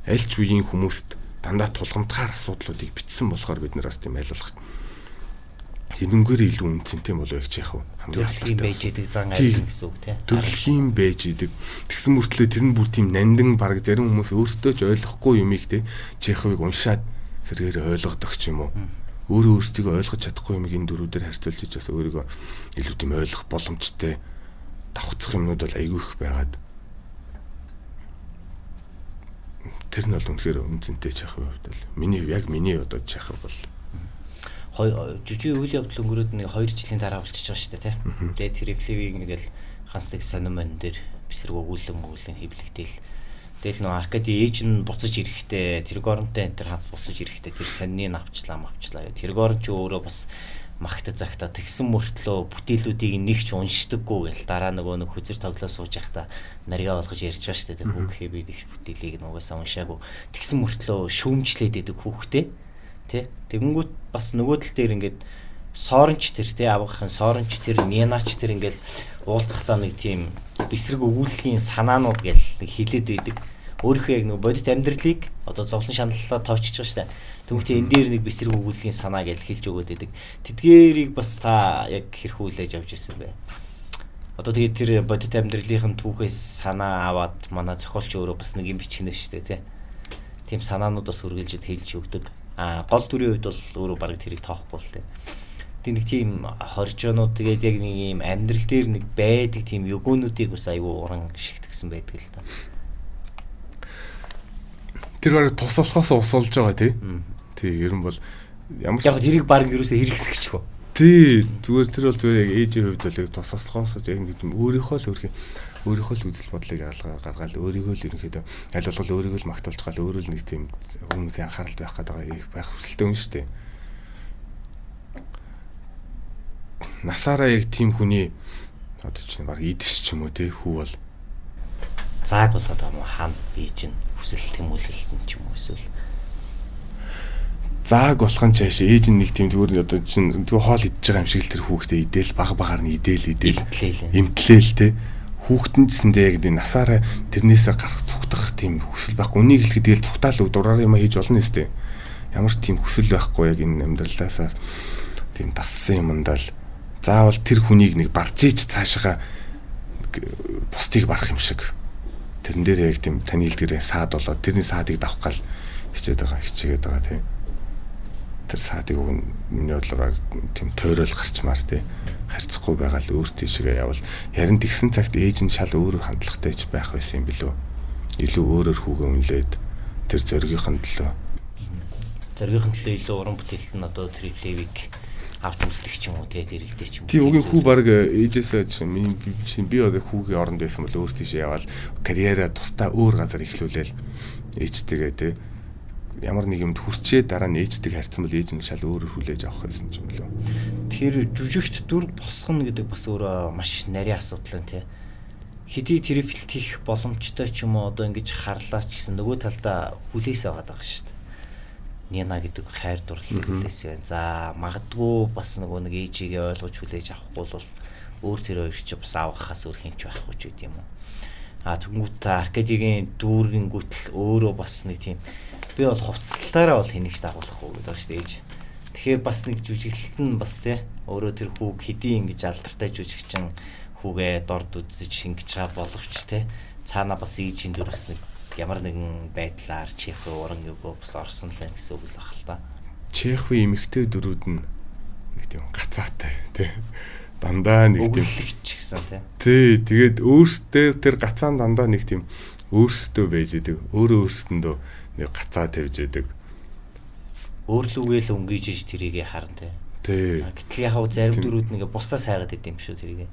A: аль ч үеийн хүмүүст дандаа тулгамдахаар асуудлуудыг бичсэн болохоор бид нараас тийм айлуулах хинэнгээр илүү үнцэнтэй болов гэж яах вэ хамгийн
B: төрөлхийн байж идэг зан айл гэсэн үг тийм
A: төрөлхийн байж идэг тэгсэн мөртлөө тэр нь бүр тийм нандин баг зарим хүмүүс өөрсдөө ч ойлгохгүй юмыг те Чеховыг уншаад сэргээр ойлгодог ч юм уу өөрөө өөрсдийгөө ойлгож чадахгүй юм энэ дөрүүдээр харьцуулж иж бас өөрийгөө илүү тийм ойлгох боломжтой давхцах юмнууд бол айгүй их байгаад тэр нь бол үнэхээр үнцэнтэй Чехов хувьд бол миний одоо Чехов бол
B: жижиг үйл явдал өнгөрөөд нэг 2 жилийн дараа болчихж байгаа шүү дээ тийм. Тэгээд тэр Плевиг нэгэл ханслаг сонирмон дээр бисрэг өгүүлэн хөвлөгдөл. Тэгэл нөө Аркади ээж нь буцаж ирэхдээ Тэргоронтой энэ төр хав буцаж ирэхдээ тэр сонины авчлаа. Тэргорон ч өөрөө бас магтад загта тэгсэн мөртлөө бүтээлүүдийг нэг ч уншдаггүй гэл дараа нөгөө нэг хүзэр тоглоо сууж явахдаа нарийн болгож ярьж байгаа шүү дээ. Хүүхээ би их бүтээлийг нугасаа уншаагүй. Тэгсэн мөртлөө шүүмжлээд идэг хүүхтэй. Тэ тэгэнгүүт бас нөгөө тал дээр ингээд сооронч тэр тэ авахын сооронч тэр нианач тэр ингээд уулзахтаа нэг тийм бисрэг өгүүлэхийн санаанууд гэл нэг хилээд байдаг. Өөрийнхөө яг нэг бодит амьдралыг одоо зовлон шаналлаа тоочж байгаа шүү дээ. Тэгвэл энэ дээр нэг бисрэг өгүүлэхийн санаа гэл хэлж өгöd байдаг. Тэдгээрийг бас та яг хэрэг хүлээж авч ирсэн бэ. Одоо тэгээд тэр бодит амьдралын түүхээс санаа аваад манай зохиолч өөрөө бас нэг юм бичгэнэ шүү дээ, тийм санаануудаас үргэлжид хэлж өгдөг. Гол дүрийн хувьд бол өөрөө бараг тэрийг тоохгүй л дээ. Тэг нэг тийм хоржоонууд тэгээд яг нэг юм амьдрал дээр нэг байдаг тийм өгөөнүүдийг бас аюу уран шигтгсэн байдаг л да.
A: Тэр бараг тус болохоос усуулж байгаа тий. Ер нь бол ямар ч
B: яг тэрийг бараг юусоо хэрэгсгэж хөө.
A: Тий зүгээр тэр бол зүгээр яг ээжийн хувьд бол тус болохоос яг нэг юм өөрийнхөө л өөрхий өөрийнхөө л үзэл бодлыг гаргаад өөрийгөө л ерөнхийдөө аль болох өөрийгөө л магтуулж гал өөрөө л нэг тийм хүмүүсийн анхааралд байх гэдэг байх хүсэлтэй хүн шүү дээ. Насаараа яг тийм хүний одоо чинь баг идэж ч юм уу те хүү бол
B: зааг болоод байгаа юм хаана би чинь хүсэл тэмүүлэлтэн ч юм уу эсвэл
A: зааг болох нь чааш ээж нь нэг тийм зүгээр одоо чинь зүгээр хоол идэж байгаа юм шиг л тэр хүүхдээ идэл багаар нь идэл имтлээл те хүүхдэнцэндээ яг энэ насаараа тэрнээсээ гарах цугтах тийм хүсэл байхгүй. Үнийг хэлэхэд тэгэл цугтаал дураар юм хийж болно нэстэ. Ямар ч тийм хүсэл байхгүй яг энэ амьдралаасаа тийм тассан юмдаа л заавал тэр хүнийг нэг барж иж цаашаа бусдыг барах юм шиг. Тэрэн дээр яг тийм таны хэлдгэрээ саад болоод тэрний саадыг давах гал хичээгээд байгаа тийм. Тэр саадыг уг миний бодлоор тийм тойрол гарчмаар тийм харьцахгүй байгаа л өөртөө шигээ явал харин тэгсэн цагт ээж нь шал өөр хандлагатай ч байх байсан юм билүү. Илүү өөрөөр хүүгээ үнэлээд тэр зоригийнхэн төлөө илүү
B: уран бүтээлт нь одоо триплевик авч үлдэх ч юм уу тэр хэрэгтэй ч юм уу.
A: Тийм үгийн хүү баг ээжээсээ би одоо хүүгийн оронд байсан бол өөртөө шигээ явал карьераа тусдаа өөр газар эхлүүлээл ээжтэйгээ тийм ямар нэг юмд хүрчээ дараа нь ээжтэйг харьцсан бол ээж нь шал өөрөөр хүлээж авах байсан ч юм лөө.
B: Тэгэхээр жүжигт дүр босгоно гэдэг бас өөрөө маш нарийн асуудал байна тий. Хэдий терапевт хийх боломжтой ч юм уу одоо ингэж харлаач гэсэн нөгөө талдаа хүлээсээ байгаа шүү дээ. Нина гэдэг хайр дурлал хүлээсээ байна. За магадгүй бас нөгөө нэг ээжигээ ойлгож хүлээж авахгүй бол өөр тэр хоёр ч бас авахаас өөр хинч байхгүй ч гэдэм юм. Тэнгүүт Аркадигийн дүүргийн гүтэл өөрөө бас нэг тийм би бол хувцлалтаараа бол хэнийгч дагуулахгүй гэдэг шүү дээ. Тэгэхээр бас нэг жүжиглэлт нь бас тий өөрөө тэр хүүг хэдий ингэж алдартай жүжигчин хүүгээ дорд үзэж шингэж байгаа боловч тий цаана бас ээжийн дүрс нэг ямар нэгэн байдлаар Чехов уран өгөө бас орсон л гэсэн үг л баг л та.
A: Чеховын эмэгтэй дөрүүд нь нэг тийм гацаатай тий дандаа нэг тийм
B: өглөгч гэсэн
A: тий тэгээд өөртөө тэр гацаан дандаа нэг тийм өөртөө байж идэг өөрөөсөндөө нэг гацаа тавьж идэг
B: өөрлөгөөл өнгөж иж тэрийг харна тий. Гэтэл яг зарим дөрүүд нэг бусдаас хайгаад идэм шүү тэрийг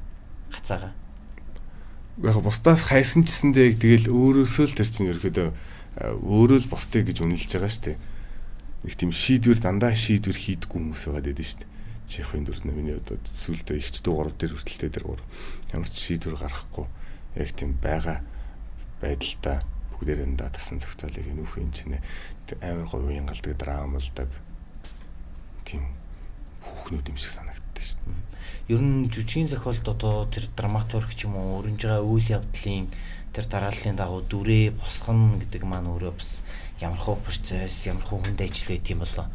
B: гацаагаа.
A: Яг бусдаас хайсан ч гэсэндээ тэгэл өөрөөсөө л тэр чинь ерөөдөө өөрөө л бусдыг гэж үнэлж байгаа шүү дээ. Нэг тийм дандаа шийдвэр хийдэггүй хүмүүс байгаад байдаг шүү дээ. Чеховын дүрд нь миний одоо сүлдээ ихч дүү 3 дээр хүртэлтэй тэр 3 ямар ч шийдвэр гаргахгүй яг тийм байгаа байдалтай бүгдээрээ тасан зохицолыг нүүх юм чинь амар гоё уян галдаг драмалдаг тийм хүүхнүүд юм шиг санагддаг шүү дээ.
B: Ер нь жүжигийн зохиолд одоо тэр драматург ч юм уу өрнж байгаа үйл явдлын тэр дарааллын дагуу дүрээ босгоно гэдэг маань өөрөө бас ямархуу процесс, ямархуу хүнд ажил байт юм болоо.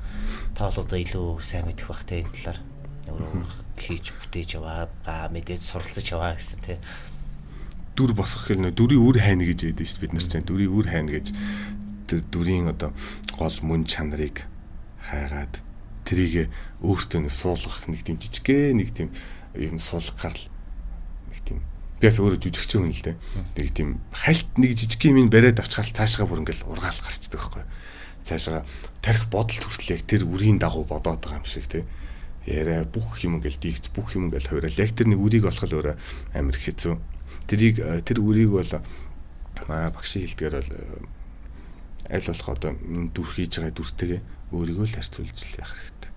B: Та бол одоо илүү сайн мэдэх бах тэ энэ талаар өөрөө хийж бүтээж яваа, мэдээж суралцаж яваа гэсэн тэ.
A: Дүр босгох хэрнээ дүрийн үр хайна гэж яддаг шүү дээ бид нар чинь дүрийн үр хайна гэж тэр дүрийн одоо гол мөн чанарыг хайгаад тэрийг өөртөө нэг суулгах нэг тийм жижигхэн нэг тийм юм суулгахаар л нэг тийм би бас өөрөө жүжигч хүн л дээ нэг тийм хальт нэг жижигхэн юм бариад авчихаар цаашгаа бүр ингээл ургаал гарчдаг байхгүй цаашгаа тарих бодол төрслийг тэр үрийн дагуу бодоод байгаа юм шиг тий яриа бүх юм ингээл дийлж бүх юм ингээл хувирал яг тэр нэг үрийг олох л өөрөө амар хэцүү тэр үрийг бол багшийн хэлдгээр бол аль болох одоо дүр хийж байгаа дүртэйгээ өөрийгөө л харьцуулж явах хэрэгтэй.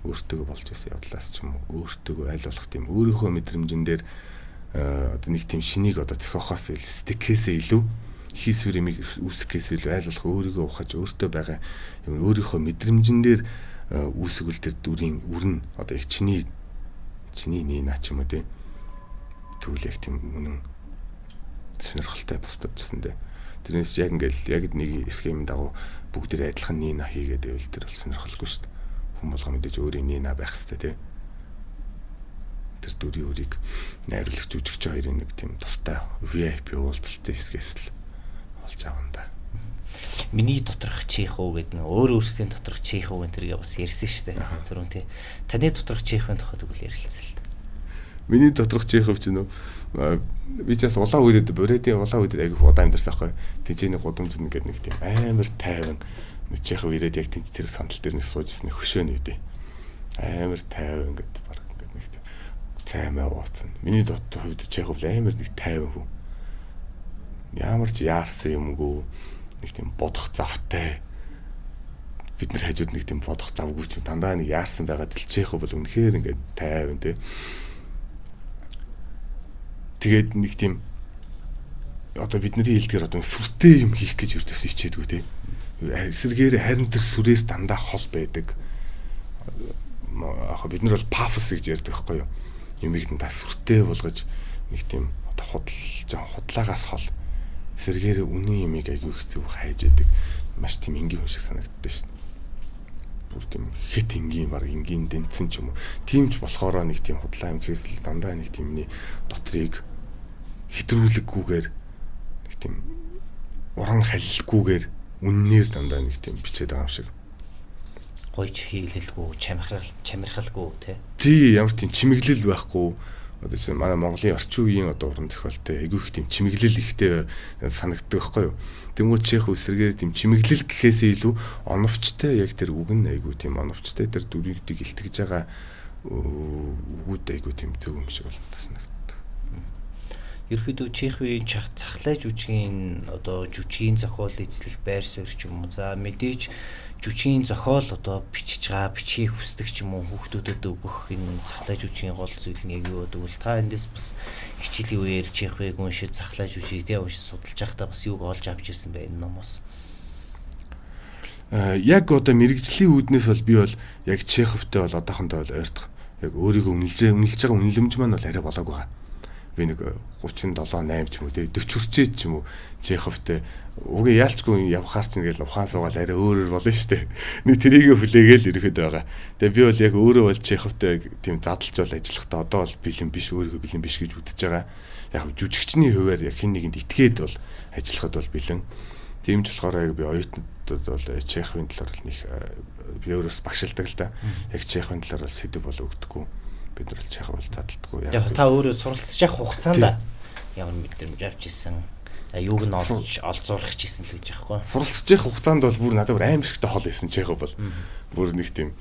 A: Өөртөө болж исэн явдлаас ч юм уу өөртөө аль болох тийм өөрийнхөө мэдрэмжэн дээр одоо нэг тийм шинийг одоо зохиохоос стикээсээ илүү хийсвэр юм үүсгэхээс илүү аль болох өөрийгөө ухаж өөртөө байгаа юм өөрийнхөө мэдрэмжэн дээр үүсгэл тэр дүрийн үрн одоо их чиний нина ч юм уу тийм тэгвэл яг тийм үнэн сонирхолтой босдожсэн дээ. Тэрнээс яг ингээл яг нэг схем дагуу бүгдээ адилхан нина хийгээд байвал тэр бол сонирхолгүй шүү дээ. Хүн болгоо мэдээж өөрийн нина байх хэрэгтэй тий. Тэр дүрийн үрийг найруулагч жүжигч хоёрын нэг тийм тустай VIP уулзалтын хэсгээс л олж аван да.
B: Миний доторх Чехов гэдэг нь өөр өөрсдийн доторх Чехов гэнтэргээ бас ярьсан шүү дээ. Түрүүн тий. Таны доторх Чеховын тухай тэгвэл ярилцсан л да.
A: Миний доторх Чехов ч нөө би ч бас улаан үедэд Боредийн улаан үедэд айгүй удаа амьдсан байхгүй. Тэжээний гудамж нэг нэг тийм амар тайван Чехов ирээд яг тэр сандал дээр нэг суужсэн хөшөө нэгдэ. Амар тайван гэдэг баг ингээд нэг тийм цаймаа ууцсан. Миний дотор хувьд Чехов амар нэг тайван хүн. ямар ч яарсан юмгүй нэг тийм бодох завтай бид нар хажууд нэг тийм бодох завгүй ч дандаа нэг яарсан байгаад л Чехов бол үнэхээр ингээд тайван тий. Тэгээд нэг тийм одоо бидний хэлдгээр одоо сүртэй юм хийх гэж өртөөс ичээдгүй тий. Эсэргээр харин тэр сүрээс дандаа хол байдаг. Яг бид нар бол пафос гэж ярьдаг байхгүй юу? Юмыг дандаа сүртэй болгож нэг тийм одоо худлаагаас хол эсэргээр үнэн юмыг айгүй их зөв хайж яадаг. Маш тийм энгийн хүн шиг санагддаг шин. Бүр тийм хит энгийн баг энгийн дэнцэн ч юм уу. Тийм ч болохоор нэг тийм худлаа юм гэхээс л дандаа нэг тиймний дотрыг хэтрүүлэггүйгээр нэг тийм уран халилгүйгээр үннээр дандаа нэг тийм бичээд байгаа юм шиг.
B: Гойч хийлэлгүй, чамирхалгүй тий.
A: Тий, ямар тийм чимэглэл байхгүй. Одоо чинь манай Монголын орчин үеийн одоо уран зохиолтой айгүй их тийм чимэглэл ихтэй санагддаг байхгүй юу. Тэнгуү Чехов эсрэгээр тийм чимэглэл гэхээсээ илүү оновчтой яг тэр үг нь айгүй тийм оновчтой тэр дүрийгдийг илтгэж байгаа үгүүд айгүй тийм зөв юм шиг болоод санагддаг.
B: Ерөнхийдөө Чеховын цахлаа жүжигийн одоо жүжигийн зохиол эзлэх байр суурь ч юм уу. За мэдээж жүжигийн зохиол одоо бичиж байгаа, бичгийг хүсдэг ч юм уу хүүхдүүдэд өгөх энэ цахлаа жүжигийн гол зүйл нь яг юу гэдэг вэ? Та эндээс бас хичээлийн үеэр Чеховыг уншиж цахлаа жүжиг тий уншиж судалж байхдаа бас юуг олж авч ирсэн бэ энэ номоос?
A: Яг одоо мэрэгжлийн үүднээс бол би бол яг Чеховтэй бол одоохондоо бол ойртох. Яг өөрийгөө үнэлж байгаа үнэлэмж маань бол арай болоог байгаа. Би нэг 37 8 ч юм уу тий 40 хүрчээд ч юм уу Чеховтэй үгүй яалчгүй явхаар ч ингээл ухаан суугаад арай өөрөөр болно шүү дээ. Нэг тэрийгэ хүлээгээл ирэхэд байгаа. Тэгээ би бол яг өөрөө бол Чеховтэй тийм задлж бол ажиллахдаа одоо бол бэлэн биш өөрийгөө бэлэн биш гэж үзэж байгаа. Яг жүжигчний хувьар яг хин нэгэнд итгээд бол ажиллахад бол бэлэн. Тийм ч болохоор би оюутнууд бол Чеховын талаар бол нэг би өөрөөс багшилдаг л да. Яг Чеховын талаар бол сэдв бол өгдөггүй. Бид нар л Чехов бол задалдаггүй.
B: Яг та өөрөө суралцж явах хугацаанд ямар мэдрэмж авч ирсэн? Юуг нь олзуурах гэсэн л гэж аахгүй.
A: Суралцж явах хугацаанд бол бүр надад аим шигтэй хол байсан Чехов бол. Бүр нэг тийм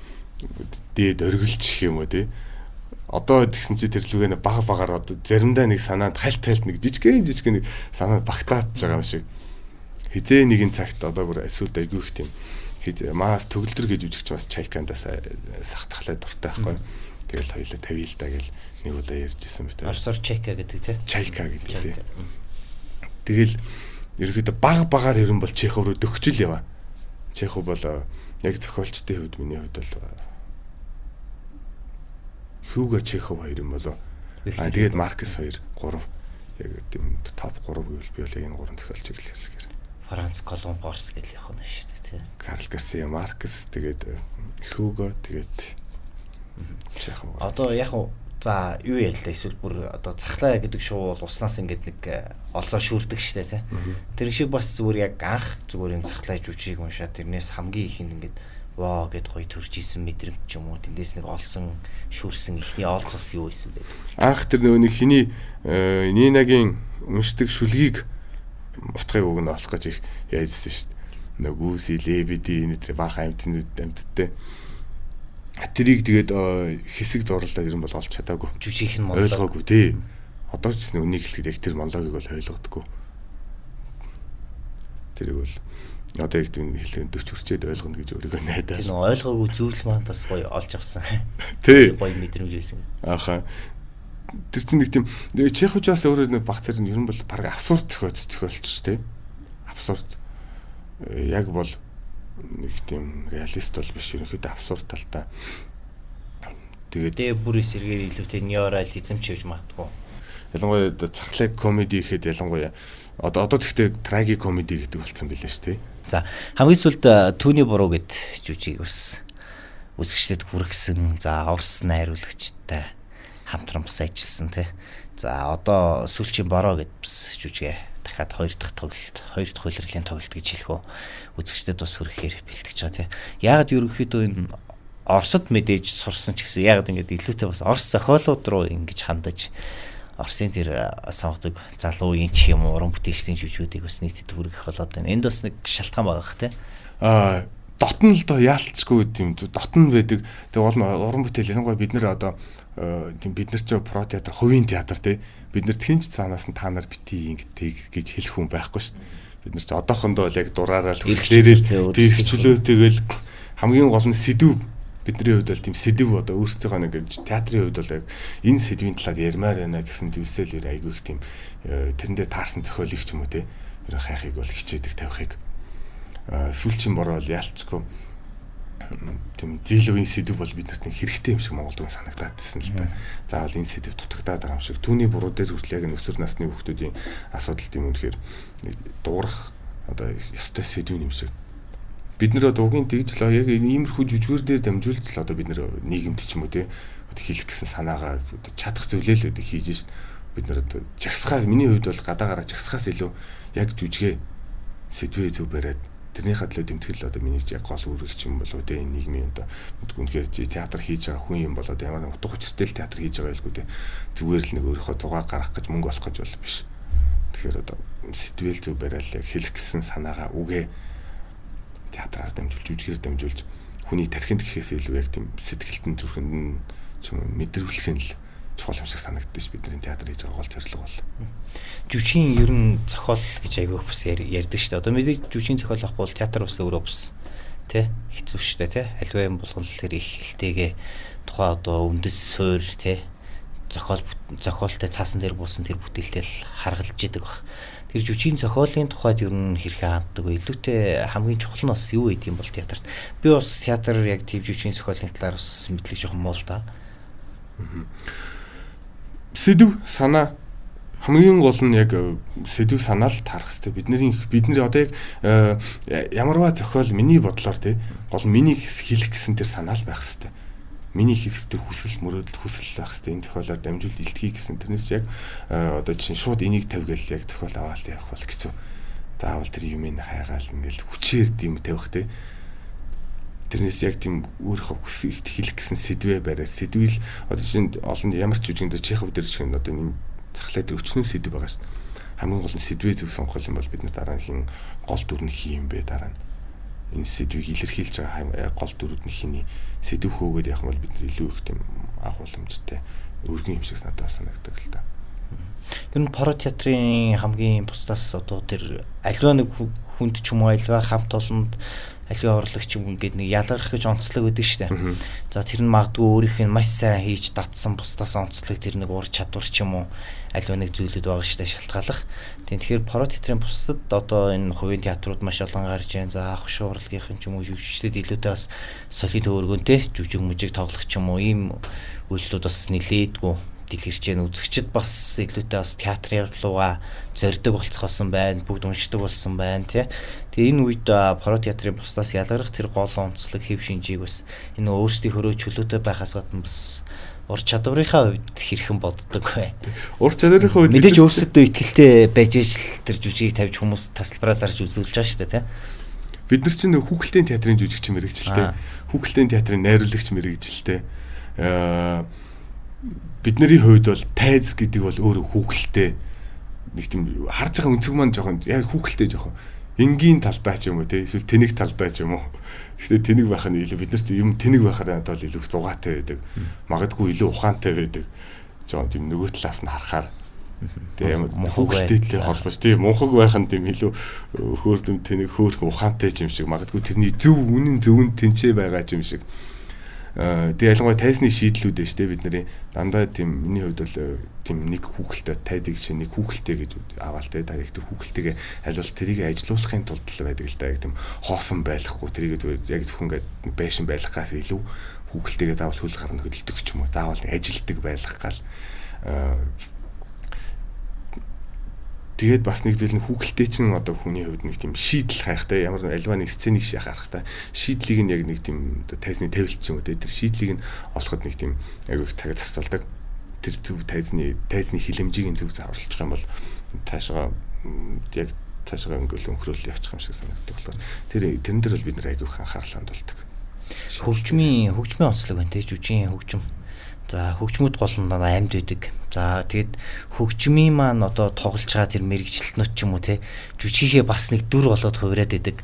A: дээд оргилч гэх юм уу тий. Одоо тэгсэн чи тэрлүүгээ багаар одоо заримдаа нэг санаанд хальт нэг жижигэн нэг санаанд багтааж байгаа юм шиг. Хизээ нэгэн цагт одоо бүр эсвэл айгүй их тийм маас төгөлдөр гэж үжигч бас чайкандаас сахцахлаа дуртай байхгүй. Тэгэл хоёулаа тавийл да гэл нэг удаа ярьжсэн мэт.
B: Орсоор чайка гэдэг тий.
A: Чайка гэдэг тий. Тэгэл ерөөдөө багаар ерөн бол Чехов руу дөхчл яваа. Чехов бол яг зохиолчдын хувьд миний хувьд бол Хьюго Чехов хоёр юм болоо. Тэгээд Маркес 2 3 яг тийм топ 3 гэвэл би бол яг энэ 3 зохиолчийг л хэлэхээр.
B: Франц Колумборс гэл явах нь шүү дээ тий.
A: Карл Гарсиа Маркес тэгээд Хьюго тэгээд Чехов.
B: Одоо яг за юу яллаа эсвэл бүр одоо цахлаа гэдэг шуу бол уснаас ингээд нэг олзоо шүрдэг штэ тий. Тэр шиг бас зүгээр яг анх зүгээр энэ цахлаа жүжиг уншаад тэрнээс хамгийн их ингээд ваа гэд гоё төрж исэн мэдрэмж ч юм уу тэндээс нэг олсон шүрсэн ихний олзоос юу исэн бэ?
A: Анх тэр нөгөө нэг хиний Нинагийн уншдаг шүлгийг утгыг өгнө олох гэж их яажсэн штэ. Нөгөөс лебеди энэ тэр баах амьтдтэй тэрийг тэгээд хэсэг зурлаа ер нь бол олж чадаагүй.
B: Жүжигх нь монолог
A: ойлгоогүй тий. Одоо ч үнийг хэлэхэд яг тэр монологыг бол ойлгодоггүй. Тэрийг бол одоо яг тийм хэлэн 40 хүрчээд ойлгоно гэж өөрийгөө найдаа.
B: Тэр ойлгоогүй зүйл маань бас гоё олж авсан.
A: Тий.
B: Гоё мэдрэмж байсан.
A: Ааха. Тэр чинь нэг тийм Чеховчаас өөрөө нэг баг зэрэг ер нь бол баг абсурд зохиолч тий. Абсурд яг бол нэг тийм реалист бол биш ерөнхийдөө абсурд талтай. Тэгээд
B: бүр эсэргээр илүүтэй неореализм ч гэж магадгүй.
A: Ялангуяа цахлаг комеди гэхэд ялангуяа одоо тэгтээ траги комеди гэдэг болсон билээ шүү дээ.
B: За хамгийн сүүлд Түүний буруу гэд жүжиг бас үзэгчдэд хүргэсэн. За Орос найруулагчтай хамтран бас ажилласан тий. За одоо сүүлчийн бороо гэд бас жүжигээ дахиад хоёр дахь улирлын тоглолт гэж хэлэх үү. Үзэгчдэд бас хүрэхээр бэлтгэж байгаа тий. Яагаад ерөнхийдөө энэ Оросд мэдээж сурсан ч гэсэн яагаад ингэж илүүтэй бас Орос зохиолууд руу ингэж хандаж Оросын тэр сонгодог залуу үеийн ч юм уу уран бүтээлчдийн жүжигүүдийг бас нийтэд хүргэх болоод байна. Энд бас нэг шалтгаан байгаа хэ тий.
A: дотн л доо яалтчгүй тийм дотн байдаг. Тэгээ уран бүтээл ялангуяа бид нэр одоо тийм бид нар ч про театр, хувийн театр тий бид нар тхинч цаанаас нь та нар битий ингэж хэлэх хүн байхгүй шүү дээ. Бид нар ч одоохондоо л яг дураараа л хөлөөрөл дэрхчлөөтэйгэл хамгийн гол нь сэдв бидний хувьд бол тийм сэдв одоо өөрсдийнхөө нэг театрын хувьд бол яг энэ сэдвийн талаар ярмаар байна гэсэн зүйлсэл ер айгүй их тийм тэрэндээ таарсан зохиолыг ч юм уу те ер хайхыг бол хичээдэг тавихыг сүүлчийн бороо бол яалцгүй тийм дийлөвийн сэдв бол биднэрт нэг хэрэгтэй юм шиг Монголд санагдаад байсан л да. Заавал энэ сэдв дутагдаад байгаа юм шиг түүний буруу дээр хүртэл яг өсвөр насны хүүхдүүдийн асуудал тийм үнэхээр дуурах одоо ёстой сэдв юм шиг. Бид нэр одоо угийн тэгж л яг иймэрхүү жүжигэр дээр дамжуулж л одоо бид нэр нийгэмд ч юм уу те хэлэх гэсэн санаагаа чадах зүйлээ л хийж шít. Бид нэр одоо жагсахаа миний хувьд бол гадаагаараа жагсахаас илүү яг жүжигээ сэдвээ зөв бариад тэрний хадлаа дэмтгэл одоо миний яг гол үүрэг ч юм болоо те энэ нийгмийн одоо мэдгүй үнэхээр театр хийж байгаа хүн юм болоод ямар нэг утга учиртай л театр хийж байгаа байлгүй те зүгээр л нэг өөрийнхөө зугаа гаргах гэж мөнгө олох гэж бол биш. Тэгэхээр одоо сэдвэл зөв бариад яг хэлэх гэсэн санаагаа үгээ театраар дамжуулж жүжигээр дамжуулж хүний тархинд гэхээс илүү яг тийм сэтгэлтэн зүрхэнд нь ч юм уу мэдрүүлэх нь л чухал юм шиг санагддаг ш бидний театр хийж байгаа гол зорилго бол.
B: Жүжигийн ер нь зохиол гэж айгүй бас ярьдаг шүү дээ. Одоо мэдээж жүжигийн зохиол авахгүй бол театр бас өөрөө бас тий хэцүү шүү дээ тий. Аливаа юм болгон л тэр их хэлтэйгээ тухай одоо үндэс суурь тий зохиолтой цаасан дээр буусан тэр бүтээлтэй л харгалж идэг баг. Тэр жүжигийн зохиолын тухайд ер нь хэрхэн ханддаг вэ? Илүүтэй хамгийн чухал нь бас юу гэдэг юм бол театрт. Би бас театр яг тийм жүжигийн зохиолын талаар бас мэдлэг жоохон муу л да.
A: Сэдв санаа хамгийн гол нь яг сэдв санаа л таарах хэрэгтэй. Бидний одоо яг ямарваа зохиол миний бодлоор тий гол миний хэлэх гэсэн тэр санаа л байх хэрэгтэй. Миний хэсэг тэр хүсэл мөрөөдөл хүсэл байх хэрэгтэй. Энэ зохиолоор дамжуулж илтгэе гэсэн тэрнээс яг одоо чинь шууд энийг тавьгээл яг зохиол аваад явах бол хэцүү. Заавал тэр юмыг хайгаал ингээл хүчээр тийм тавих тий. Тэрнээс яг тийм өөрийнхөө хүсэлт хэлэх гэсэн сэдвээ бариад сэдвэл одоо чинь олон ямар ч жүжигэн дээр Чехов дээр шиг одоо энэ захлаа дээр өчнөө сэдв байгаа шүү дээ. Хамгийн гол нь сэдвээ зөв сонгох юм бол бид нар дараагийн гол дүр нь хий юм бэ дараа нь энэ сэдвийг илэрхийлж байгаа гол дүрүүд нь хиний сэдв хөөгөөд явах юм бол бид нар илүү их тийм анх уламжтай өргөн юм шиг надад санагддаг л да.
B: Тэр нь паро театрын хамгийн бусдаас одоо тэр аливаа нэг хүнд ч юм уу аливаа хамт олонд аливаа урлагч юм ингээд нэг ялгарх гэж онцлог өгдөг шүү дээ. За тэр нь магадгүй өөрийнх нь маш сайн хийж татсан бусдаас онцлог тэр нэг ур чадвар ч юм уу аливаа нэг зүйлүүд байгаа шүү дээ шалтгааллах. Тэгэхээр паро театрын бусдад одоо энэ хувийн театрууд маш олон гарч байна. За хошуу урлагийн ч юм уу жүжигчдэд илүүтэй бас солид өөргөнтэй жүжиг мүжиг тоглох ч юм уу ийм үйлдэлүүд бас нилээдгүй дэлгэрч яа үзэгчд бас илүүтэй бас театрын руугаа зорддог болцгоосон байна, бүгд уншдаг болсон байна тий. Тэгээ энэ үед паро театрын бусдаас ялгарх тэр гол онцлог хэв шинжийг бас энэ өөрсдийнхөө чөлөөтэй байхаас гадна бас ур чадварынхаа хувьд хэрхэн боддог вэ?
A: Ур чадварынхаа хувьд
B: мэдээж өөрсдөө ихтэй байж ижил тэр жүжигийг тавьж хүмүүс тасалбараа зарж үзүүлж байгаа шүү дээ тий.
A: Бид нар чинь хүүхэлдэйн театрын жүжигч мэрэгчлээ. Хүүхэлдэйн театрын найруулагч мэрэгчлээ. Бидний хувьд бол тайз гэдэг бол өөрөө хүүхэлтэй нэг тийм харж байгаа өнцөг маань жоохон яг хүүхэлтэй жоохон энгийн талбай ч юм уу те эсвэл тэнэг талбай ч юм уу. Гэхдээ тэнэг байх нь илүү биднэрт юм тэнэг байхаар надад илүү зугаатай байдаг. Магадгүй илүү ухаантай байдаг. Жоохон тийм нөгөө талаас нь харахаар тэгээ хүүхэлтэйтэй холбооч тийм мунхаг байх нь тийм илүү хөөрдөм тэнэг хөөрхөн ухаантай юм шиг магадгүй тэрний үнэн зөвөн тэнцээ байгаа юм шиг. Тэгээ ялангуяа тайзны шийдлүүд дээ шүү дээ бидний дандаа тийм миний хувьд бол тийм нэг хүүхэлтэй тайзыг чинь нэг хүүхэлтэй гэж аваал тэ та яг тэр хүүхэлтэйгээ аль бол тэрийг ажилуулахын тулд л байдаг л да яг тийм хоосон байхгүй тэрийг яг зөвхөн ингээд байшин байлгахаас илүү хүүхэлтэйгээ заавал хөл гарна хөдөлдөг ч юм уу заавал ажилтдаг байлгах гал тэгээд бас нэг зүйл нь хүүхэлтэй чинь одоо хүний хувьд нэг тийм шийдэл хайхтай ямар альва нэг сценийг харахтай шийдлийг нь яг нэг тийм одоо тайзны тавилт ч юм уу тэр шийдлийг нь олоход нэг тийм аягүй их цаг зарцуулдаг тэр зөв тайзны хилэмжийг нь зөв заруулчих юм бол цаашгаа яг цаашгаа ингээл өнхрөөл явчих юм шиг санагддаг болохоор тэрэн дээр бол бид нэр аягүй их анхаарал хандуулдаг.
B: Хөгжмийн онцлог байна те жүжигийн хөгжим. За хөгжмүүд гол нь амьд байдаг. За тэгэд хөгжмийн маань одоо тоглож байгаа тэр мэрэгчлэтнүүд ч юм уу те жүжигийнхээ бас нэг дүр болоод хувираад байдаг.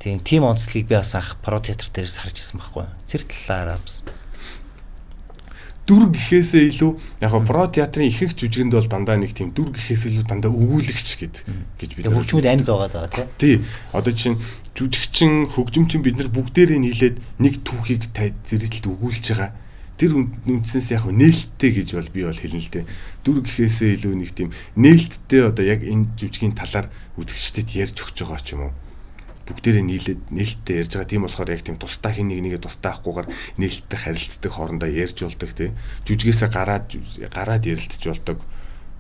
B: Тийм онцлогийг би бас анх про театр дээрээс харж ирсэн байхгүй. Тэр талаараа бас
A: дүр гэхээсээ илүү яг про театрын ихэнх жүжигэнд бол дандаа нэг тийм дүр гэхээс илүү дандаа өгүүлэгч гэж бид
B: хөгжмөд амьд байгаа даа
A: тий. Одоо чинь жүжигчин, хөгжимчин бид нар бүгдээрээ нийлээд нэг түүхийг зэрэгтэлд өгүүлж байгаа. Тэр үндсээс яг нээлттэй гэж бол би бол хэлнэ л дээ. Дүр гэхээсээ илүү нэг тийм нээлттэй одоо яг энэ жүжигийн талаар үзэгчдэд ярьж өгч байгаа ч юм уу. Бүгдээрээ нээлттэй ярьж байгаа. Тийм болохоор яг тийм тусдаа хин нэгээ тусдаа авахгүйгээр нээлттэй харилцдаг хоорондоо ярьж болдог тий. Жүжигээсээ гараад ярилцж болдог.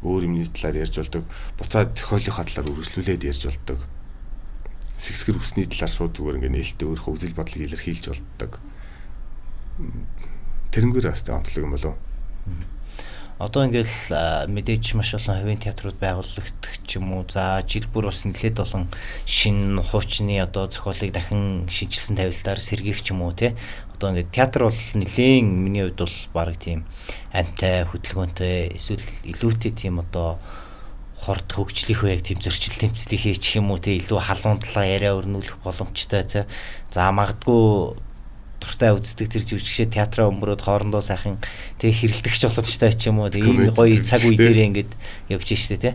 A: Өөр юмний талаар ярьж болдог. Буцаад зохиолынхаа талаар үргэлжлүүлээд ярьж болдог. Сэсгэр үсний талаар шууд зүгээр ингээ нээлттэй өөрийнхөө үзэл бодлыг илэрхийлж болдог. Тэрнгээр бас онцлог юм болов.
B: Одоо ингээл мэдээж маш олон хувийн театрууд байгуулагдах ч юм уу. За жил бүр бас нэлээд олон шин хуучны одоо зохиолыг дахин шинжилсэн тавилтаар сэргиэх ч юм уу те. Одоо ингээд театр бол нэлээд миний хувьд бол баг тийм амьтай, хөдөлгөөнтэй эсвэл илүүтэй тийм одоо хорт хөгжлөх үе яг тийм зөрчил тэмцлийг хийчих юм уу те. Илүү халуун талаа яриа өрнүүлэх боломжтой те. За магадгүй дуртай үздэг тэр жүжигчээ театраа өмөрөөд хоорондоо сайхан тэг хэрэлдэгч боломжтой ч юм уу тэг ийм гоё цаг үе дээр ингээд явж штэ тий.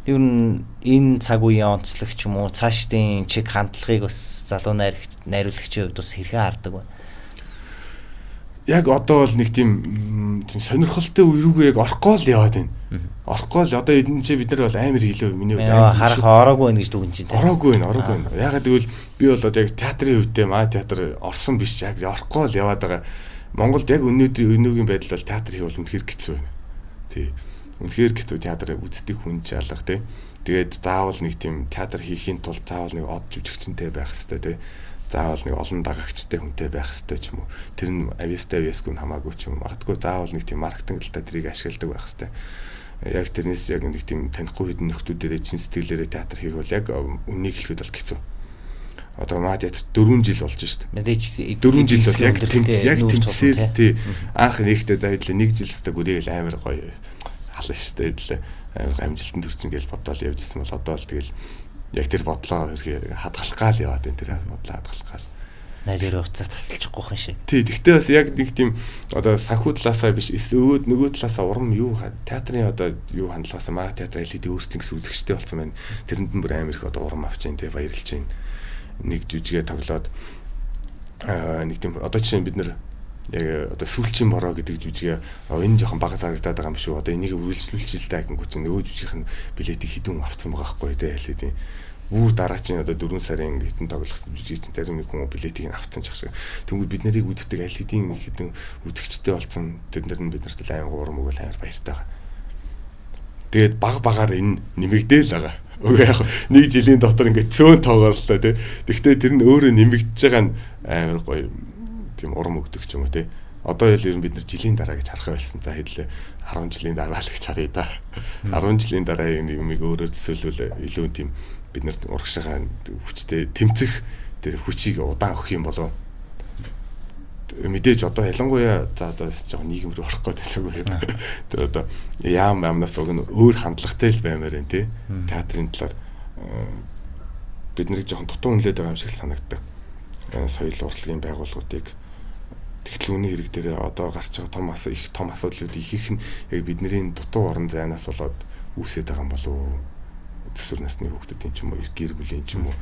B: Ер нь энэ цаг үеийн онцлог ч юм уу цаашдын чиг хандлагыг бас залуу найруулагчийн хувьд бас хэрхэн хардаг вэ?
A: Яг одоо бол нэг тийм сонирхолтой үе рүүгээ яг орохгүй л яваад байна. Орохгүй л одоо энэ ч бид нар бол амар хэлөө миний хувьд
B: амар харах ороогүй байна гэж дүгэн чинь тий.
A: Ороогүй байна. Ягаад гэвэл би бол одоо яг театрын үедээ маа театр орсон биш яг орохгүй л яваад байгаа. Монголд яг өнөөгийн байдал бол театр хийвэл үнэхээр хэцүү байна. Тий. Үнэхээр хэцүү театр үздэг хүн чалга тий. Тэгээд заавал нэг тийм театр хийхийн тулд заавал нэг од жүжигчтэй байх хэрэгтэй тий. Заавал нэг олон дагагчтай хүнтэй байх хэрэгтэй ч юм уу. Тэр нь авьяастай авьяасгүй хамаагүй ч юм. Магадгүй заавал нэг тийм маркетинг талаа тэрийг ашигладаг байх хэрэгтэй. Яг тэрнээс яг нэг тийм танихгүй хэдэн нөхдүүдээрээ чин сэтгэлээрээ театр хийх бол яг үннийг хэлэхэд бол хэцүү. Одоо маа театр 4 жил болж шít.
B: Мэдээж
A: 4 жил бол яг тэмцээл тий. Анх нэгтэй зайдлаа 1 жил өстө гүрээл амар гоё хална шít хэдлээ. Амар амжилтанд хүрсэн гэж бодоод явжсэн бол одоо л тэгэл яг тэр бодлоо хадгалах гал яваад энэ тэр бодлоо хадгалах гал.
B: Найраа уцаа тасалчихгүй юм шиг.
A: Тий, тэгтээ бас яг нэг тийм одоо санхүү талаасаа биш нөгөө талаасаа урам юу театрын одоо юу хандлагаас маа театр LED өөрсдийн гэсэн үзэгчтэй болсон байна. Тэрэнд нь бүр амар их одоо урам авч जैन тий баярлж जैन. Нэг жүжигээ тоглоод нэг тийм одоо чинь бид нар яг одоо сүүлчийн бороо гэдэг жүжигээ энэ жоохон бага зарагдаад байгаа юм шүү. Одоо энийг үргэлжлүүлж илдэ гэнгүй чинь нөгөө жүжигийнх нь билетийг хідэн авцсан байгаа байхгүй тий LED. Үүр дараа чинь одоо 4 сарын хитэн тоглох жүжигч зарим нэг хүн билетийг нь авцсан ч гэсэн. Тэгвэл бид нарыг үздэг LED-ийн хитэн үзэгчтэй болсон тэднэр нь бид нарт аймаг урам өгөл амар баяртай байгаа. Тэгээд багаар энэ нэмэгдээл байгаа. Үгүй яг нэг жилийн дотор ингээд цөөн тоогоор л та тий. Тэгвэл тэр нь өөрөө нэмэгдэж байгаа нь амар гоё тийм урам өгдөг ч юм уу тий. Одоо ял ер нь бид нар жилийн дараа гэж харах байсан. За хэдлээ 10 жилийн дараа л гэж харъя да. 10 жилийн дараа юмыг өөрөө төсөөлвөл илүү тийм бид нарт урагшаа хүчтэй тэмцэх тэр хүчийг удаан өгөх юм болов. Мэдээж одоо ялангуяа за одоо жоохон нийгэм рүү орох гэдэг л үү. Тэр одоо яамнаас уг нь өөр хандлагатай л баймаар байна тий. Театрын талаар бид нарыг жоохон дутуу үнэлээд байгаа юм шиг санагддаг. Соёл урлагийн байгууллагуудыг тэгтлүүний хэрэг дээр одоо гарч байгаа их том асуудлууд их нь яг бидний дутуу орон зайнаас болоод үүсээд байгаа юм болов уу? Төсвөр насны хүүхдүүдийн ч юм уу гэр бүлийн ч юм уу.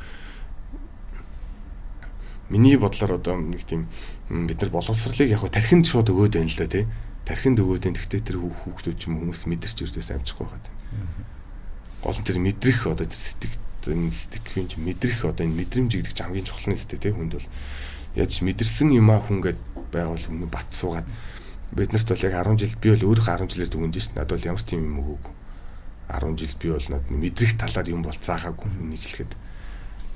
A: Миний бодлоор одоо нэг тийм бид нар боловсролыг яг тархинд шууд өгөөд байна л да тий. Тархинд өгөөд энэ тэгтээ тэр хүүхдүүд ч юм уу хүмүүс мэдэрч юусээс амжихгүй байгаад байна. Гол нь тэр мэдрэх одоо тэр сэтгэхийн ч мэдрэх одоо энэ мэдрэмж гэдэг чинь хамгийн чухал нь өстэй тий хүнд бол яаж мэдэрсэн юмаа хүн гээд байгуул өмнө бат суугаад бид нарт бол яг 10 жил би бол өөрөө 10 жилээр дүгнэж шин надад бол ямар ч тийм юм өгөөгүй. 10 жил би бол надад мэдрэх талаар юм бол заагаагүй үнийг хэлэхэд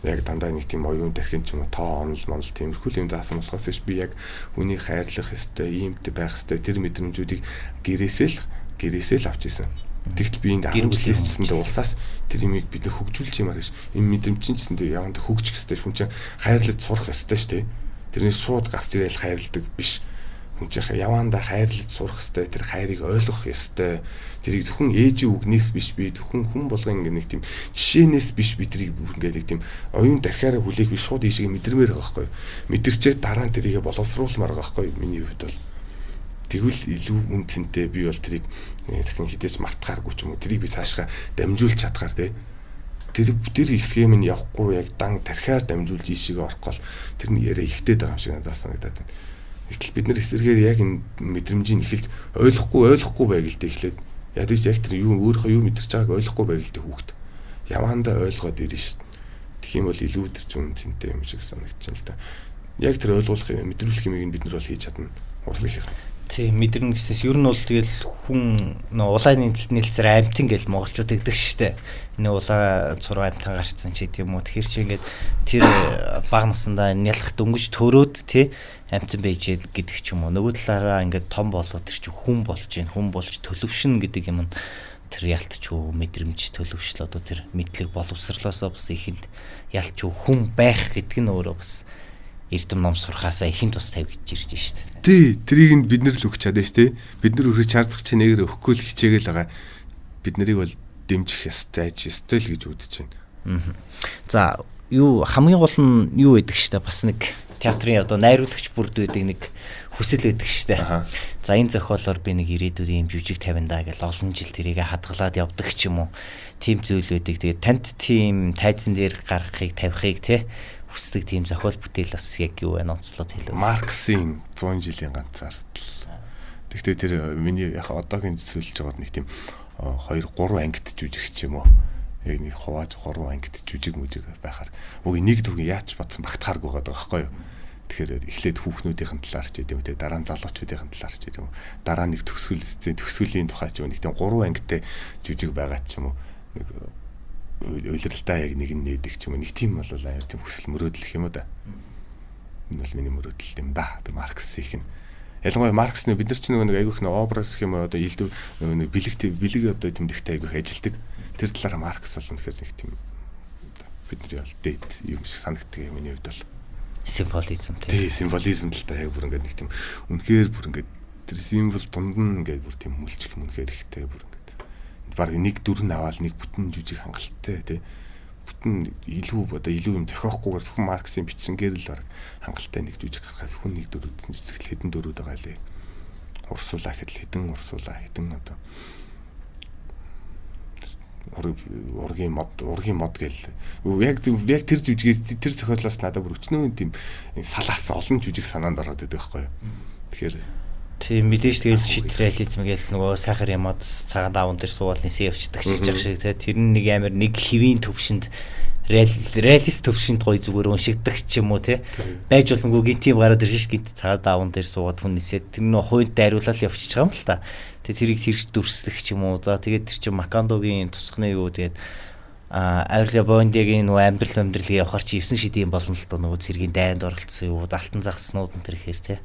A: яг дандаа нэг тийм оюун тархинд ч юм уу тоо онол тиймэрхүү юм заасан болохоос би яг үнийг хайрлах ёстой, иймтэй байх ёстой тэр мэдрэмжүүдийг гэрээсээ л авч исэн. Тэгтэл би ингээ 10 жилээс чсэндээ улсаас тэр юмыг бид хөгжүүлж юмар гэж энэ мэдрэмж чинь чсэндээ яванд хөгжих ёстой хүн чинь хайрлаж сурах ёстой шүү дээ. Тэрнээс шууд гарч ирээл хайрладаг биш. хүн чинь яваандаа хайрлаж сурах ёстой, тэр хайрыг ойлгох ёстой. Тэрийг зөвхөн ээжийн үгнээс биш би зөвхөн хүн болгон нэг тийм жишээнээс биш би тэрийг ингээд нэг тийм оюун дархиараа хүлээх биш шууд ийшээ мэдрэмээр байгаа байхгүй. Мэдэрчээ дараа нь тэрийгэ боловсруулмаар байгаа байхгүй. Миний хувьд бол тэгвэл илүү үнцэнтэй би бол тэрийг дахин хизээч мартахааргүй ч юм уу. Тэрийг би цаашгаа дамжуулж чадхаар тий. Тэр схем нь явахгүй яг дан тархиар дамжуулж ийшээ орох гол тэр нь яриа ихтэй байгаа юм шиг надад санагдаад байна. Гэтэл бид нар эсэргээр яг энэ мэдрэмжийг эхэлж ойлгохгүй байг л дээ эхлээд. Яг тийш яг тэр юу өөрийнхөө юу мэдэрч байгааг ойлгохгүй байг л дээ хүүхд. Яваандаа ойлгоод ирнэ шүү дээ. Тэгэх юм бол илүү тэр зүүн цэнтэй юм шиг санагдчихна л да. Яг тэр ойлгуулах мэдрүүлэх юмыг бид нар бол хийж чадна. Урлах юм.
B: Тийм мэдрэн гэсээс ер нь бол тэгэл хүн улааны нийлцээр амтан гэж монголчууд гэдэг штэ. Энэ улаан цуруу амтан гарцсан ч гэдэм үү. Тэгэхээр чи ингээд тэр бага насандаа нялх дөнгөж төрөөд тий амтан байж гэдэг ч юм уу. Нөгөө талаараа ингээд том болоод тэр чи хүн болж гин хүн болж төлөвшин гэдэг юм нь тэр ялтчгүй мэдрэмж төлөвшл одоо тэр мэдлэг боловсрлоосоо бас ихэнд ялтчгүй хүн байх гэдэг нь өөрөө бас эрдэм ном сурахаасаа ихэнд бас тавьж ирж штэ.
A: Тий, тэрийг нь бид нар л өгч чадсан штэ. Бид нар өргөж чардах чинь нэгээр өгөхгүй л хичээгээл байгаа. Бид нарыг бол дэмжих ёстой, ажиж ёстой л гэж үзэж байна.
B: За, юу хамгийн гол нь юу гэдэг штэ бас нэг театрын одоо найруулагч бүрд байдаг нэг хүсэл байдаг штэ. За, энэ зохиолоор би нэг ирээдүйн юм жүжиг тавина гэж олон жил тэрийг хадгалаад явдаг ч юм уу. Тим зүйл байдаг. Тэгээд танд тийм тайзан дээр гаргахыг тавихыг тий хүсдэг тийм зохиол бүтээл бас яг юу вэ онцлоод хэлв.
A: Марксийн 100 жилийн ганцаардл. Тэгтээ тэр миний яг одоогийн зөвлөж байгаа нэг тийм 2-3 ангит жүжигч юм уу. Яг нэг хувааж 3 ангит жүжиг мүжиг байхаар үгүй нэг дүүгийн яач батсан багтахааргүй байгаа байхгүй юу. Тэгэхээр эхлээд хүүхнүүдийн талаар ч гэдэм үү дараа нь залуучуудын талаар ч гэдэм үү дараа нэг төгсгөлийн тухай ч юм нэг тийм 3 ангитай жүжиг байгаа ч юм уу нэг уйлралтай яг нэг нь нээдэг ч юм уу нэг тийм бол аяар тийм хүсэл мөрөөдөл юм уу да. Энэ бол миний мөрөөдөл юм да. Маркс их нь. Ялангуяа Маркс нэг бид нар ч нэг айгүйх нэг образ гэх юм одоо илдв нэг бэлэг одоо тэмдэгтэй айгүйх ажилдаг. Тэр талаараа Маркс бол үнэхээр нэг тийм бидний бол дэт юм шиг санагддаг юм миний хувьд бол.
B: Символизм
A: тий символизм л та яг бүр ингээд нэг тийм үнэхээр бүр ингээд тэр символ дунд нь ингээд бүр тийм мүлчих юм үнэхээр ихтэй бүр баг нэг дүр нь аваад нэг бүтэн жүжиг хангалттай тий бүтэн илүү одоо илүү юм зохиохгүйгээр зөвхөн Марксийн бичсэнгээр л баг хангалттай нэг жүжиг гаргахаас хүн нэг дүр үзсэн цэцгэл хэдэн дүрүүд байгаа лээ урсуулаа гэхэл хэдэн урсуулаа хэдэн одоо ургийн мод гэл яг тэр жүжигээс тэр зохиолоос надад бүр өчнөө тийм салаас олон жүжиг санаанд ороод байдаг байхгүй юу тэгэхээр
B: тийм мэдээж тэгэл шид реализм гээл нөгөө сайхар ямад цагаан даавн дээр суугаад нисээ явчихдаг ч жах шиг тэр нь нэг амар нэг хэвийн төвшөнд реалист төвшөнд гоё зүгээр уншигдаг ч юм уу тий байж болонгүй гинтийн гараад ирж гинт цагаан даавн дээр суугаад хүн нисээ тэр нөө хойд дайруулаад явчихж байгаа юм л та тэрийг тэрж дүрслэх ч юм уу за тэгээд тэр чинь Макандогийн тусганы юу тэгээд Аврила Бондигийн нөгөө амьдрал явахаар чи 9 шидийн болно л доо нөгөө цэргийн дайнд оролцсон юу алтан загснууд энэ төр ихээр тий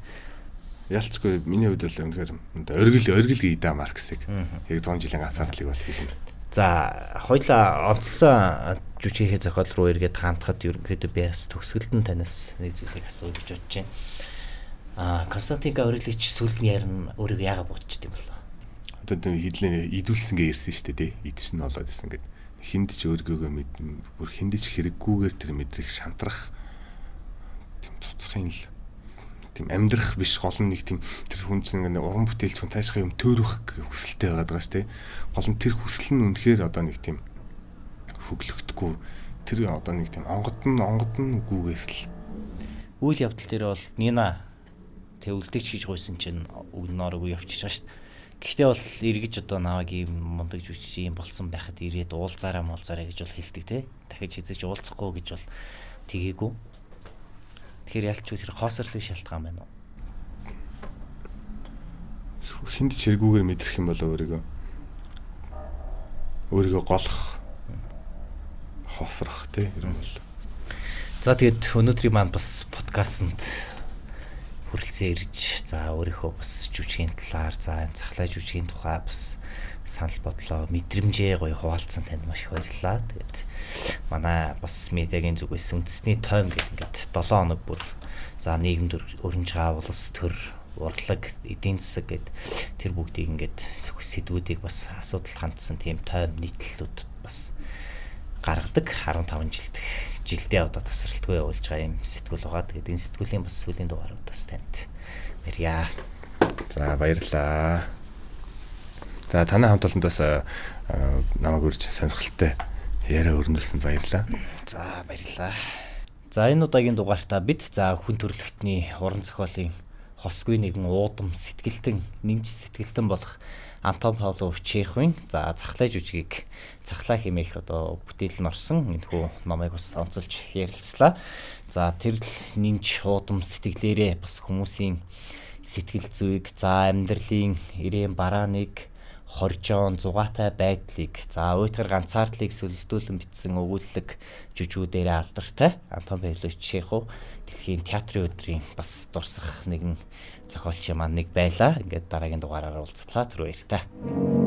A: ялцгүй миний хувьд бол үнэхээр оргил гийдэ Марксыг яг 100 жилийн ганцаардлыг бол хэлнэ.
B: За хоёлаа онцлон жүжигийн зохиол руу эргээд хаантахад ерөнхийдөө би бас төгсгөлд нь танаас нэг зүйлийг асууя гэж бодож байна. Константин Гаврилович сүүл нь ярина өөрийгөө яагаад бодчих юм бол?
A: Одоо хэлээ идүүлсэн гээ ирсэн шүү дээ тий. Идсэн нь болоод ирсэн гэдэг. Хинд ч өөргөөгөө бүр хинд ч хэрэггүйгээр тэр мэдрэх шантрах тийм цуцхын л тийм амьдрах биш гол нь нэг тийм тэр хүн чинь нэг уран бүтээлч хүн цаашгаа юм төөрөх хүсэлтэй байгаад байгаа шүү дээ. Гол нь тэр хүсэл нь үнэхээр одоо нэг тийм хөглөгдөхгүй тэр одоо нэг тийм онгод нь үгүйгээс л
B: үйл явдал дээр бол Нина төвлөлдөж хийж гойсон чинь өгнөрөөгөө явчихж байгаа шүү дээ. Гэхдээ бол эргэж одоо наваг юм мундаг жүжигч юм болсон байхад ирээд уулзаараа гэж бол хэлдэг те. Дахиж хизээж уулзахгүй гэж бол тгээгүй. Тэгэхээр ялч тэр хоосрлын шалтгаан байна уу?
A: Хинд ч хэрэггүйгээр мэдрэх юм бол өөрийгөө голох хоосрох тий юм бол.
B: За тэгээд өнөөдрийн маань бас подкастэнд хүрэлцэн ирж за өөрийнхөө бас жүжигийн талаар за энэ цахлаа жүжигийн тухай бас санал бодлоо мэдрэмжээ гоё хуваалцсан танд маш их баярлалаа. Тэгээд манай бас медиагийн зүгээс үндэсний тойм гэдэг ингээд 7 хоног бүр за нийгэм төр өрнж байгаа улс төр урлаг, эдийн засаг гэд тэр бүгдийг ингээд сэдвүүдийг бас асуудал хандсан тийм тойм нийтлэлүүд бас гаргадаг 15 жилдээ одоо тасралтгүй явуулж байгаа юм сэтгүүл байгаа. Тэгээд энэ сэтгүүлийн бас сүүлийн дугааруудаас танд баярья.
A: За баярлаа. За танай хамт олондоос намайг үрж сонирхолтой яриа өрнүүлсэнд баярлаа.
B: За баярлаа. За энэ удаагийн дугаартаа бид хүн төрөлхтний уран зохиолын хосгүй нэгэн уудам нэмж сэтгэлтэн болох Антон Павлов Чеховын захлаа жүжигийг захлаа хэмээх одоо бүтээл нь орсон энэхүү номыг бас онцолж ярилцлаа. За тэр л нэмж уудам сэтгэлээрээ бас хүмүүсийн сэтгэл зүйг, амьдралын ирээн барааныг, хоржоон зугаатай байдлыг, уйтгар ганцаардлыг сүлдүүлэн бичсэн өгүүлэг жүжигүүдээр алдартай Антон Павлов Чехов дэлхийн театрын өдрийн бас дурсах нэгэн зохиолч маань нэг байлаа. Ингээд дараагийн дугаараар уулзлаа. Түр баярлалаа.